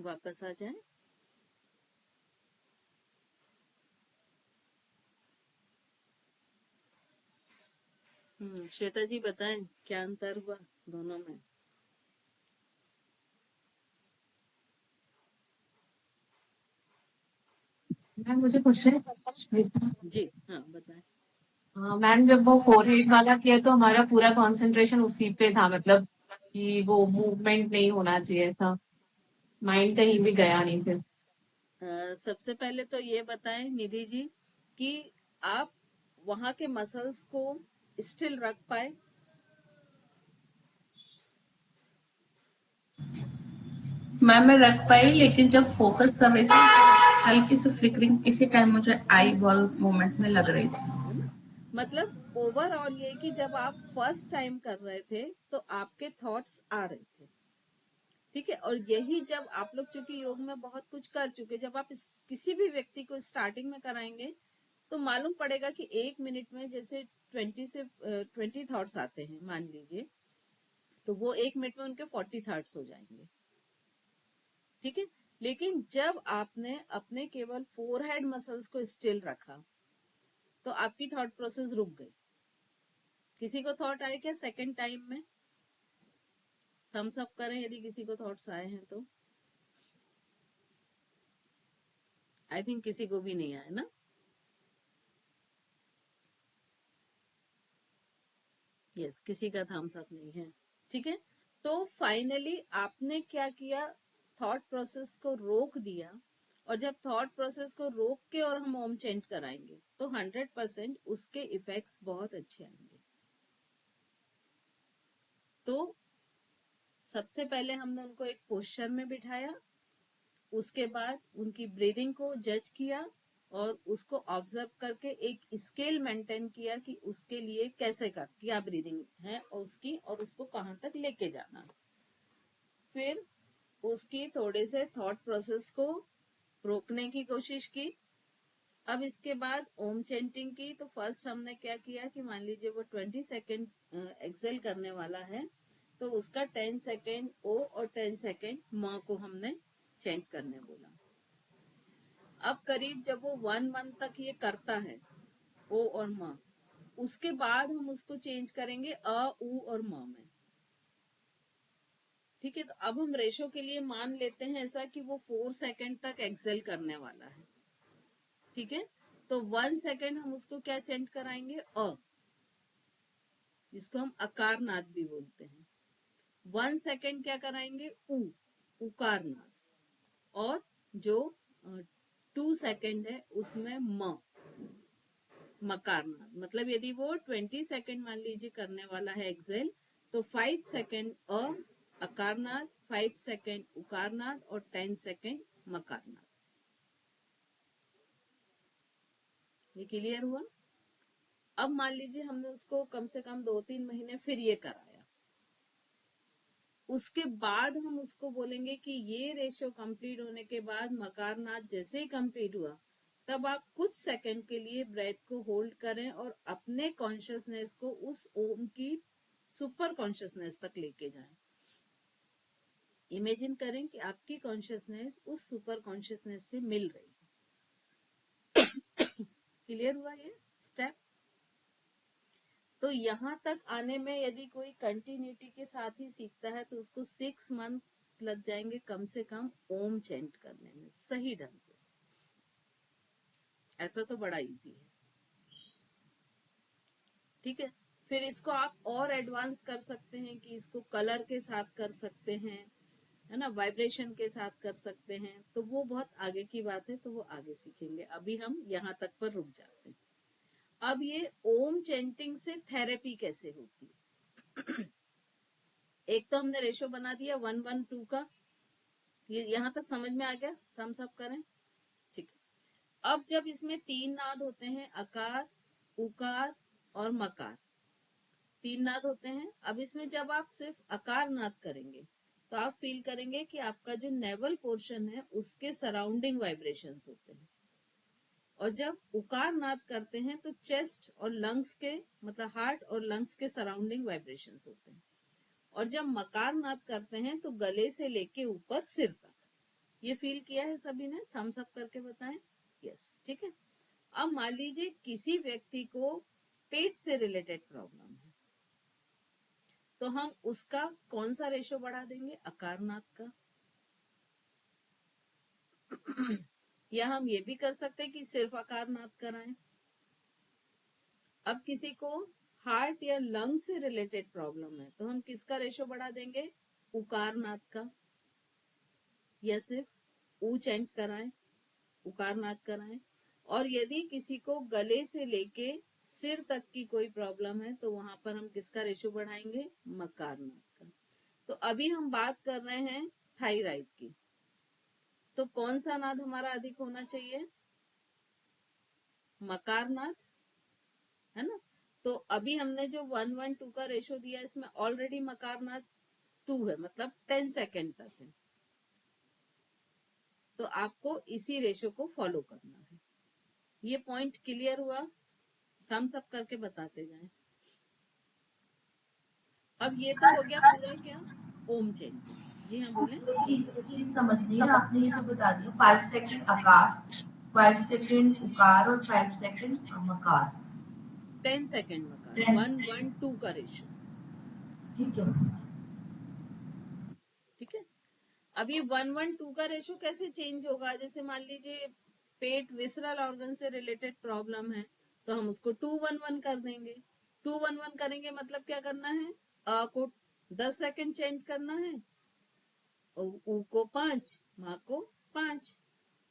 वापस आ जाएं। श्वेता जी बताएं क्या अंतर हुआ दोनों में। मैम मुझे पूछ रहे हैं। जी हाँ बताएं। हाँ मैम, जब वो 4-8 वाला किया तो हमारा पूरा कंसंट्रेशन उसी पे था, मतलब कि वो मूवमेंट नहीं होना चाहिए था, माइंड कहीं भी गया नहीं फिर। सबसे पहले तो ये बताएं निधि जी कि आप वहां के मसल्स को स्टिल रख पाए। मैम मैं रख पाई, लेकिन जब फोकस कर रही थी तो हल्की सी फ्लिकरिंग किसी टाइम मुझे आई बॉल मूवमेंट में लग रही थी। है ना, मतलब ओवरऑल ये कि जब आप फर्स्ट टाइम कर रहे थे तो आपके थॉट्स आ रहे थे, ठीक है। और यही जब आप लोग चूंकि योग में बहुत कुछ कर चुके, जब आप किसी भी व्यक्ति को स्टार्टिंग में कराएंगे तो मालूम पड़ेगा कि 1 मिनट में जैसे 20 थॉट्स आते हैं मान लीजिए, तो वो 1 मिनट में उनके 40 थॉट्स हो जाएंगे, ठीक है। लेकिन जब आपने अपने केवल फोरहेड मसल्स को स्टिल रखा तो आपकी थॉट प्रोसेस रुक गई। किसी को थॉट आए क्या सेकंड टाइम में? थम्स अप करें यदि किसी को थॉट्स आए हैं तो। आई थिंक किसी को भी नहीं आए ना। यस, किसी का थम्स अप नहीं है, ठीक है। तो फाइनली आपने क्या किया, थॉट प्रोसेस को रोक दिया। और जब थॉट प्रोसेस को रोक के और हम ओम चेंट कराएंगे तो 100% उसके इफेक्ट्स बहुत अच्छे आएंगे। तो सबसे पहले हमने उनको एक पोस्चर में बिठाया, उसके बाद उनकी ब्रीदिंग को जज किया और उसको ऑब्जर्व करके एक स्केल मेंटेन किया कि उसके लिए कैसे कर क्या ब्रीदिंग है और उसको कहां तक लेके जाना। फिर उसकी थोड़े से थॉट प्रोसेस को रोकने की कोशिश की। अब इसके बाद ओम चेंटिंग की। तो फर्स्ट हमने क्या किया कि मान लीजिए वो 20 सेकेंड एक्सेल करने वाला है तो उसका 10 सेकेंड ओ और 10 सेकेंड म को हमने चेंट करने बोला। अब करीब जब वो 1 मंथ तक ये करता है ओ और म, उसके बाद हम उसको चेंज करेंगे अ उ और म में, ठीक है। तो अब हम रेशो के लिए मान लेते हैं ऐसा कि वो 4 सेकेंड तक एक्सेल करने वाला है, ठीक है। तो 1 सेकेंड हम उसको क्या चेंट कराएंगे अ, जिसको हम अकार नाद भी बोलते हैं। 1 सेकेंड क्या कराएंगे उ, उकार नाद। और जो 2 सेकेंड है उसमें म, मकार नाद। मतलब यदि वो 20 सेकेंड मान लीजिए करने वाला है एक्सेल तो 5 सेकेंड अ अकार नाद, 5 सेकेंड उकार नाद और 10 सेकेंड मकार नाद। ये क्लियर हुआ? अब मान लीजिए हमने उसको कम से कम 2-3 महीने फिर ये कराया, उसके बाद हम उसको बोलेंगे कि ये रेशियो कंप्लीट होने के बाद मकार नाद जैसे ही कंप्लीट हुआ तब आप कुछ सेकंड के लिए ब्रेथ को होल्ड करें और अपने कॉन्शियसनेस को उस ओम की सुपर कॉन्शियसनेस तक लेके जाएं। इमेजिन करें कि आपकी कॉन्शियसनेस उस सुपर कॉन्शियसनेस से मिल रही है। क्लियर हुआ ये स्टेप? तो यहां तक आने में यदि कोई कंटिन्यूटी के साथ ही सीखता है तो उसको 6 मंथ लग जाएंगे कम से कम ओम चेंट करने में सही ढंग से। ऐसा तो बड़ा इजी है, ठीक है। फिर इसको आप और एडवांस कर सकते हैं कि इसको कलर के साथ कर सकते हैं, है ना, वाइब्रेशन के साथ कर सकते हैं। तो वो बहुत आगे की बात है, तो वो आगे सीखेंगे। अभी हम यहाँ तक पर रुक जाते हैं। अब ये ओम चेंटिंग से थेरेपी कैसे होती है। एक तो हमने रेशो बना दिया 1-1-2 का, ये यहां तक समझ में आ गया? थम्स अप करें, ठीक है। अब जब इसमें 3 नाद होते हैं, अकार, उकार और मकार, 3 नाद होते हैं। अब इसमें जब आप सिर्फ अकार नाद करेंगे तो आप फील करेंगे कि आपका जो नेवल पोर्शन है उसके सराउंडिंग वाइब्रेशंस होते हैं। और जब उकार नाद करते हैं तो चेस्ट और लंग्स के, मतलब हार्ट और लंग्स के सराउंडिंग वाइब्रेशंस होते हैं। और जब मकार नाद करते हैं तो गले से लेके ऊपर सिर तक। ये फील किया है सभी ने? थम्स अप करके बताएं। यस, ठीक है। अब मान लीजिए किसी व्यक्ति को पेट से रिलेटेड प्रॉब्लम है, तो हम उसका कौन सा रेशो बढ़ा देंगे? अकारनाद का। या हम ये भी कर सकते हैं कि सिर्फ अकारनाद कराएं। अब किसी को हार्ट या लंग से रिलेटेड प्रॉब्लम है, तो हम किसका रेशो बढ़ा देंगे? उकारनाद का। या सिर्फ ऊ चेंट कराएं, उकारनाद कराएं। और यदि किसी को गले से लेके सिर तक की कोई प्रॉब्लम है, तो वहां पर हम किसका रेशो बढ़ाएंगे? मकारनाद का। तो अभी हम बात कर रहे हैं थायराइड की, तो कौन सा नाद हमारा अधिक होना चाहिए? मकारनाद, है ना। तो अभी हमने जो 1:1:2 का रेशो दिया, इसमें ऑलरेडी मकारनाद 2 है, मतलब 10 सेकेंड तक है। तो आपको इसी रेशो को फॉलो करना है। ये पॉइंट क्लियर हुआ? थम्स अप करके बताते जाएं। अब ये तो हो गया पूरा क्या? ओम चेंटिंग। जी हाँ, बोले। चीज समझ नहीं है, आपने ये तो बता दिया 5 सेकंड आकार, 5 सेकंड उकार और 5 सेकंड मकार। 10 सेकेंड मकार, 1:1:2 का रेशो। ठीक है, ठीक है। अब ये 1:1:2 का रेशो कैसे चेंज होगा? जैसे मान लीजिए पेट विसरल ऑर्गन से रिलेटेड प्रॉब्लम है, तो हम उसको 2:1:1 कर देंगे। 2:1:1 करेंगे मतलब क्या करना है? अ को 10 सेकेंड चेंज करना है, ऊ को 5, माँ को 5।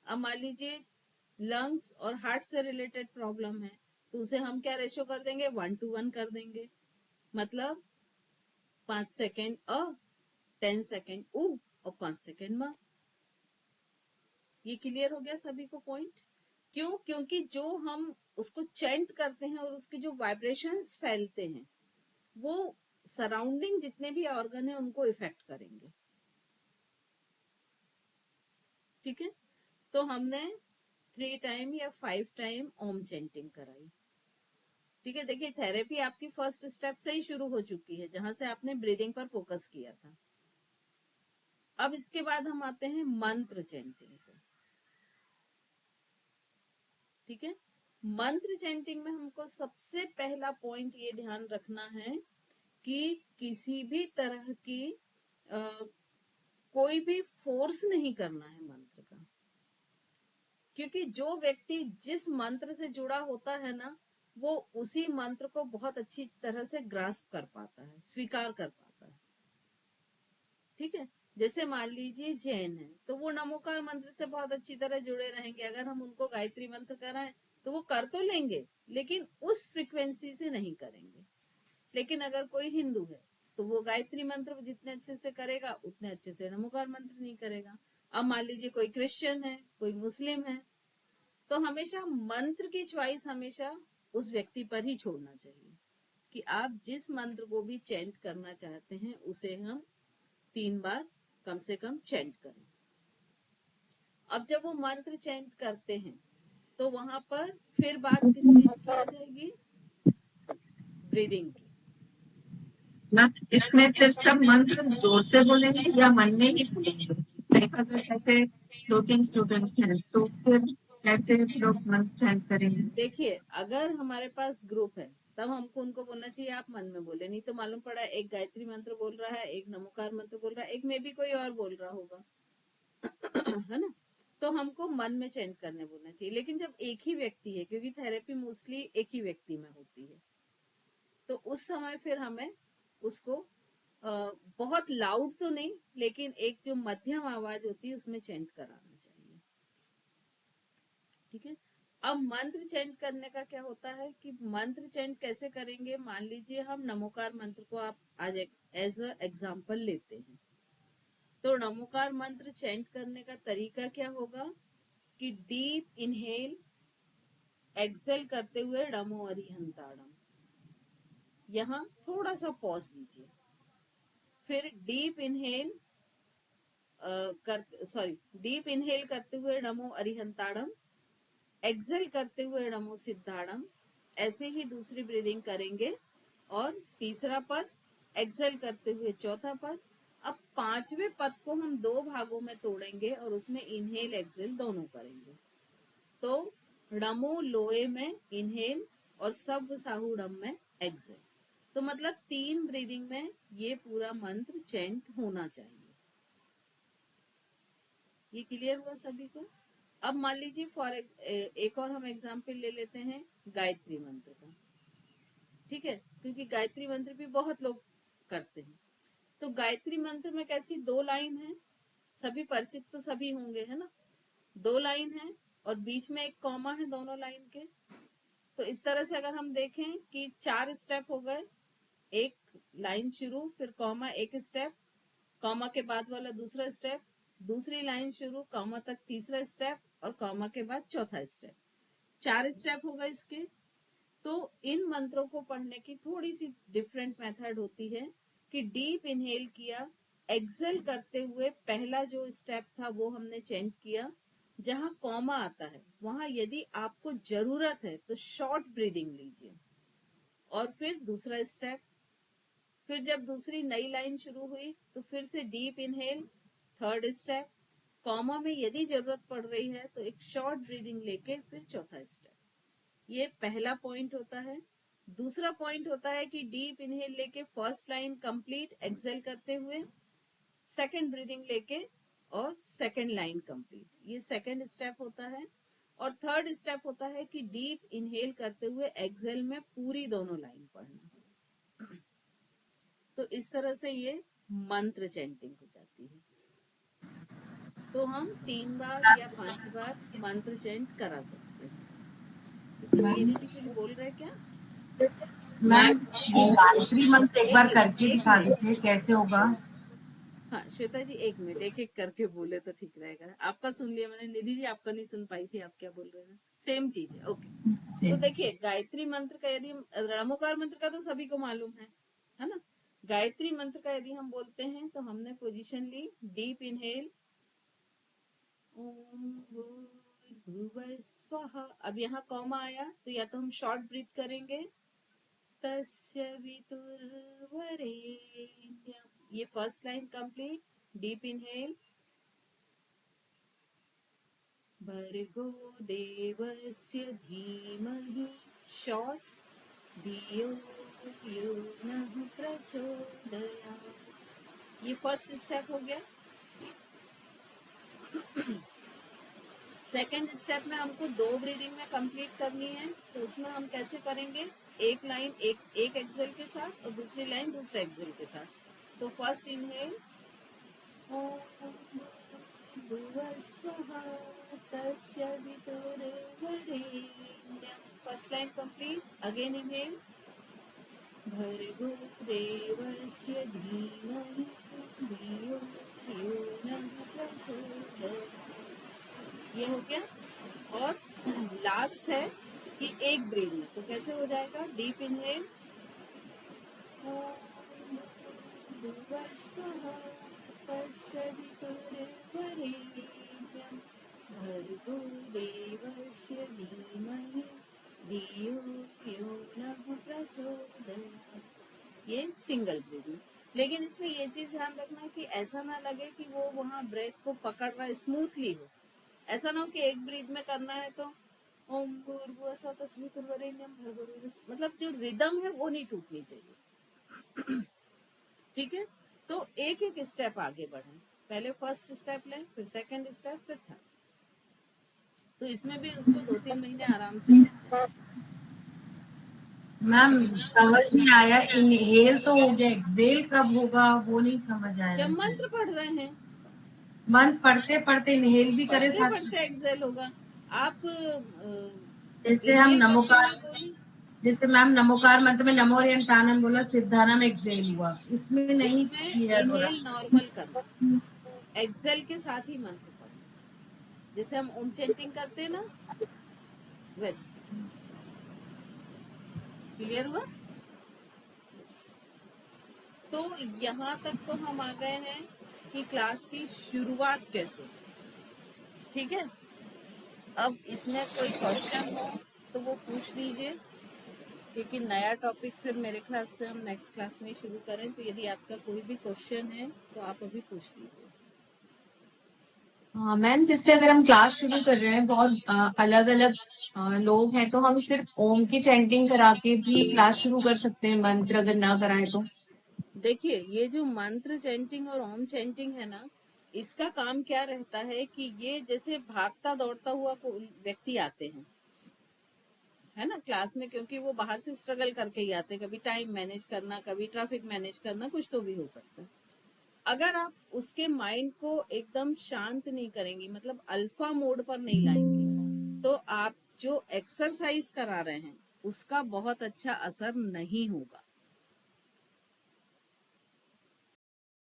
अब मान लीजिए लंग्स और हार्ट से रिलेटेड प्रॉब्लम है, तो उसे हम क्या रेशो कर देंगे? 1:1 कर देंगे। मतलब 5 सेकेंड 10 सेकेंड ऊ और 5 सेकेंड माँ। ये क्लियर हो गया सभी को पॉइंट? क्यों? क्योंकि जो हम उसको चेंट करते हैं और उसके जो वाइब्रेशंस फैलते हैं, वो सराउंडिंग जितने भी ऑर्गन है उनको इफेक्ट करेंगे। ठीक है। तो हमने 3 टाइम या 5 टाइम ओम चेंटिंग कराई। ठीक है। देखिए, थेरेपी आपकी फर्स्ट स्टेप से ही शुरू हो चुकी है, जहां से आपने ब्रीदिंग पर फोकस किया था। अब इसके बाद हम आते हैं मंत्र चेंटिंग पे। ठीक है। मंत्र चेंटिंग में हमको सबसे पहला पॉइंट ये ध्यान रखना है कि किसी भी तरह की कोई भी फोर्स नहीं करना है मंत्र का। क्योंकि जो व्यक्ति जिस मंत्र से जुड़ा होता है ना, वो उसी मंत्र को बहुत अच्छी तरह से ग्रास्प कर पाता है, स्वीकार कर पाता है। ठीक है। जैसे मान लीजिए जैन है, तो वो नमोकार मंत्र से बहुत अच्छी तरह जुड़े रहेंगे। अगर हम उनको गायत्री मंत्र कराएं तो वो कर तो लेंगे, लेकिन उस फ्रीक्वेंसी से नहीं करेंगे। लेकिन अगर कोई हिंदू है, तो वो गायत्री मंत्र जितने अच्छे से करेगा, उतने अच्छे से नमोकार मंत्र नहीं करेगा। अब मान लीजिए कोई क्रिश्चियन है, कोई मुस्लिम है, तो हमेशा मंत्र की चॉइस हमेशा उस व्यक्ति पर ही छोड़ना चाहिए कि आप जिस मंत्र को भी चेंट करना चाहते हैं, उसे हम 3 बार कम से कम चेंट करें। अब जब वो मंत्र चेंट करते हैं, तो वहां पर फिर बात किस चीज की आ जाएगी? ब्रीदिंग की। मैम, इसमें फिर सब मंत्र जोर से बोलेंगे या मन में ही बोलेंगे? लाइक अगर ऐसे 2-3 स्टूडेंट्स हैं, तो फिर कैसे लोग मंत्र चैंट करेंगे? देखिए, अगर हमारे पास ग्रुप है, तब हमको उनको बोलना चाहिए आप मन में बोले। नहीं तो मालूम पड़ा एक गायत्री मंत्र बोल रहा है, एक नमोकार मंत्र बोल रहा है, एक में भी कोई और बोल रहा होगा। है ना। तो हमको मन में चेंट करने बोलना चाहिए। लेकिन जब एक ही व्यक्ति है, क्योंकि थेरेपी मोस्टली एक ही व्यक्ति में होती है, तो उस समय फिर हमें उसको बहुत लाउड तो नहीं, लेकिन एक जो मध्यम आवाज होती है उसमें चेंट कराना चाहिए। ठीक है। अब मंत्र चेंट करने का क्या होता है कि मंत्र चेंट कैसे करेंगे? मान लीजिए हम नमोकार मंत्र को आप आज एज अ एग्जाम्पल लेते हैं, तो नमोकार मंत्र चेंट करने का तरीका क्या होगा कि डीप इनहेल, एक्सेल करते हुए डमो अरिहंताड़म। यहाँ थोड़ा सा पॉज दीजिए। फिर डीप इनहेल डीप इनहेल करते हुए नमो अरिहंताड़म, एक्सेल करते हुए नमो सिद्धाड़म। ऐसे ही दूसरी ब्रीदिंग करेंगे। और तीसरा पद एक्सेल करते हुए चौथा पद, अब पांचवें पद को हम दो भागों में तोड़ेंगे और उसमें इनहेल एक्सेल दोनों करेंगे। तो णमो लोए में इनहेल और सब साहुडम में एक्सेल। तो मतलब 3 ब्रीदिंग में ये पूरा मंत्र चेंट होना चाहिए। ये क्लियर हुआ सभी को? अब मान लीजिए एक और हम एग्जाम्पल ले लेते हैं गायत्री मंत्र का, ठीक है, क्योंकि गायत्री मंत्र भी बहुत लोग करते हैं। तो गायत्री मंत्र में कैसी 2 लाइन है, सभी परिचित तो सभी होंगे, है ना। 2 लाइन है और बीच में एक कॉमा है दोनों लाइन के। तो इस तरह से अगर हम देखें कि 4 स्टेप हो गए, एक लाइन शुरू, फिर कॉमा, एक स्टेप, कॉमा के बाद वाला दूसरा स्टेप, दूसरी लाइन शुरू, कॉमा तक तीसरा स्टेप और कॉमा के बाद चौथा स्टेप। 4 स्टेप हो गए इसके। तो इन मंत्रों को पढ़ने की थोड़ी सी डिफरेंट मेथड होती है कि डीप इनहेल किया, एक्सेल करते हुए पहला जो स्टेप था वो हमने चेंज किया। जहां कॉमा आता है वहां यदि आपको जरूरत है तो शॉर्ट ब्रीदिंग लीजिए और फिर दूसरा स्टेप। फिर जब दूसरी नई लाइन शुरू हुई तो फिर से deep inhale, third step, comma में यदि जरूरत पड़ रही है तो एक शॉर्ट ब्रीदिंग लेके फिर चौथा स्टेप। ये पहला पॉइंट होता है। दूसरा पॉइंट होता है कि डीप इनहेल लेके फर्स्ट लाइन कंप्लीट एक्सेल करते हुए सेकंड ब्रीदिंग लेके और सेकंड लाइन कंप्लीट, ये सेकंड स्टेप होता है। और थर्ड स्टेप होता है कि डीप इनहेल करते हुए एक्सेल में पूरी दोनों लाइन पढ़ना। तो इस तरह से ये मंत्र चैंटिंग हो जाती है। तो हम 3 बार या 5 बार मंत्र चैंट करा सकते हैं। निधि जी कुछ बोल रहे क्या? मैम ये गायत्री मंत्र एक बार करके एक दिखा मिनट। दीजिए कैसे होगा। हाँ श्वेता जी, एक मिनट, एक एक करके बोले तो ठीक रहेगा। आपका सुन लिया मैंने, निधि जी आपका नहीं सुन पाई थी, आप क्या बोल रहे हैं? सेम चीज है, ओके। तो देखिए गायत्री मंत्र का यदि रणमोकार मंत्र का तो सभी को मालूम है ना। गायत्री मंत्र का यदि हम बोलते हैं तो हमने पोजीशन ली, डीप इनहेल, ओम भूर्भुवः स्वः। अब यहाँ कॉमा आया तो या तो हम शॉर्ट ब्रीथ करेंगे, तस्य वितुर्वरेण्यम्, ये first line complete, deep inhale, भर्गो देवस्य धीमहि, शॉर्ट, धियो यो नः प्रचोदयात्। ये फर्स्ट स्टेप हो गया। सेकेंड स्टेप में हमको 2 ब्रीदिंग में कंप्लीट करनी है। तो उसमें हम कैसे करेंगे, एक लाइन एक एक्सेल के साथ और दूसरी लाइन दूसरे एक्सेल के साथ। तो फर्स्ट इनहेल, ओम भूर्भुवः स्वः तस्य वितुर्वरेण्यम्, first line complete. Again inhale, भर्गो देवस्य धीमहि धियो यो नः प्रचोदयात्। ये हो गया। और लास्ट है कि एक ब्रीथ में, तो कैसे हो जाएगा, डीप इनहेल, भर्गो देवस्य धीमहि धियो यो नः प्रचोदयात्। ये सिंगल ब्रीथ में। लेकिन इसमें ये चीज ध्यान रखना कि ऐसा ना लगे कि वो वहां ब्रेथ को पकड़ रहा है, स्मूथली हो। ऐसा ना हो कि एक ब्रीथ में करना है तो ओम भूर्भुवः स्वः तस्य वितुर्वरेण्यम् भर्गो देवस्य, मतलब जो रिदम है वो नहीं टूटनी चाहिए। ठीक है, तो एक एक स्टेप आगे बढ़े, पहले फर्स्ट स्टेप लें, फिर सेकंड स्टेप, फिर थर्ड। तो इसमें भी उसको 2-3 महीने आराम से लग जाए। मैम समझ नहीं आया, इनहेल तो हो गया, एक्सेल कब होगा वो नहीं समझ आया। जब मंत्र पढ़ रहे हैं, मंत्र पढ़ते पढ़ते इनहेल भी करे पढ़ते साथ। पढ़ते एक्सेल होगा। आप जैसे हम inhale करते नमोकार, हुए बोलिए। जैसे मैम नमोकार मंत्र में नमो रियंतानम बोला, सिद्धानम एक्सेल हुआ, इसमें नहीं इसमें क्लियर हो इनहेल रहा। नॉर्मल करना, एक्सेल के साथ ही मंत्र पढ़ना, जैसे हम ओम चैंटिंग करते हैं ना वैसे। क्लियर हुआ? तो यहाँ तक तो हम आ गए हैं कि क्लास की शुरुआत कैसे। ठीक है, अब इसमें कोई क्वेश्चन हो तो वो पूछ लीजिए। क्योंकि नया टॉपिक फिर मेरे ख्याल से हम नेक्स्ट क्लास में शुरू करें, तो यदि आपका कोई भी क्वेश्चन है तो आप अभी पूछ लीजिए। हाँ मैम, जिससे अगर हम क्लास शुरू कर रहे हैं, बहुत अलग अलग लोग हैं, तो हम सिर्फ ओम की चैंटिंग करा के भी क्लास शुरू कर सकते हैं, मंत्र अगर ना कराएं तो। देखिए, ये जो मंत्र चैंटिंग और ओम चैंटिंग है ना, इसका काम क्या रहता है कि ये जैसे भागता दौड़ता हुआ व्यक्ति आते हैं, है ना, क्लास में, क्योंकि वो बाहर से स्ट्रगल करके ही आते हैं, कभी टाइम मैनेज करना, कभी ट्रैफिक मैनेज करना, कुछ तो भी हो सकता है। अगर आप उसके माइंड को एकदम शांत नहीं करेंगी, मतलब अल्फा मोड पर नहीं लाएंगे, तो आप जो एक्सरसाइज करा रहे हैं उसका बहुत अच्छा असर नहीं होगा।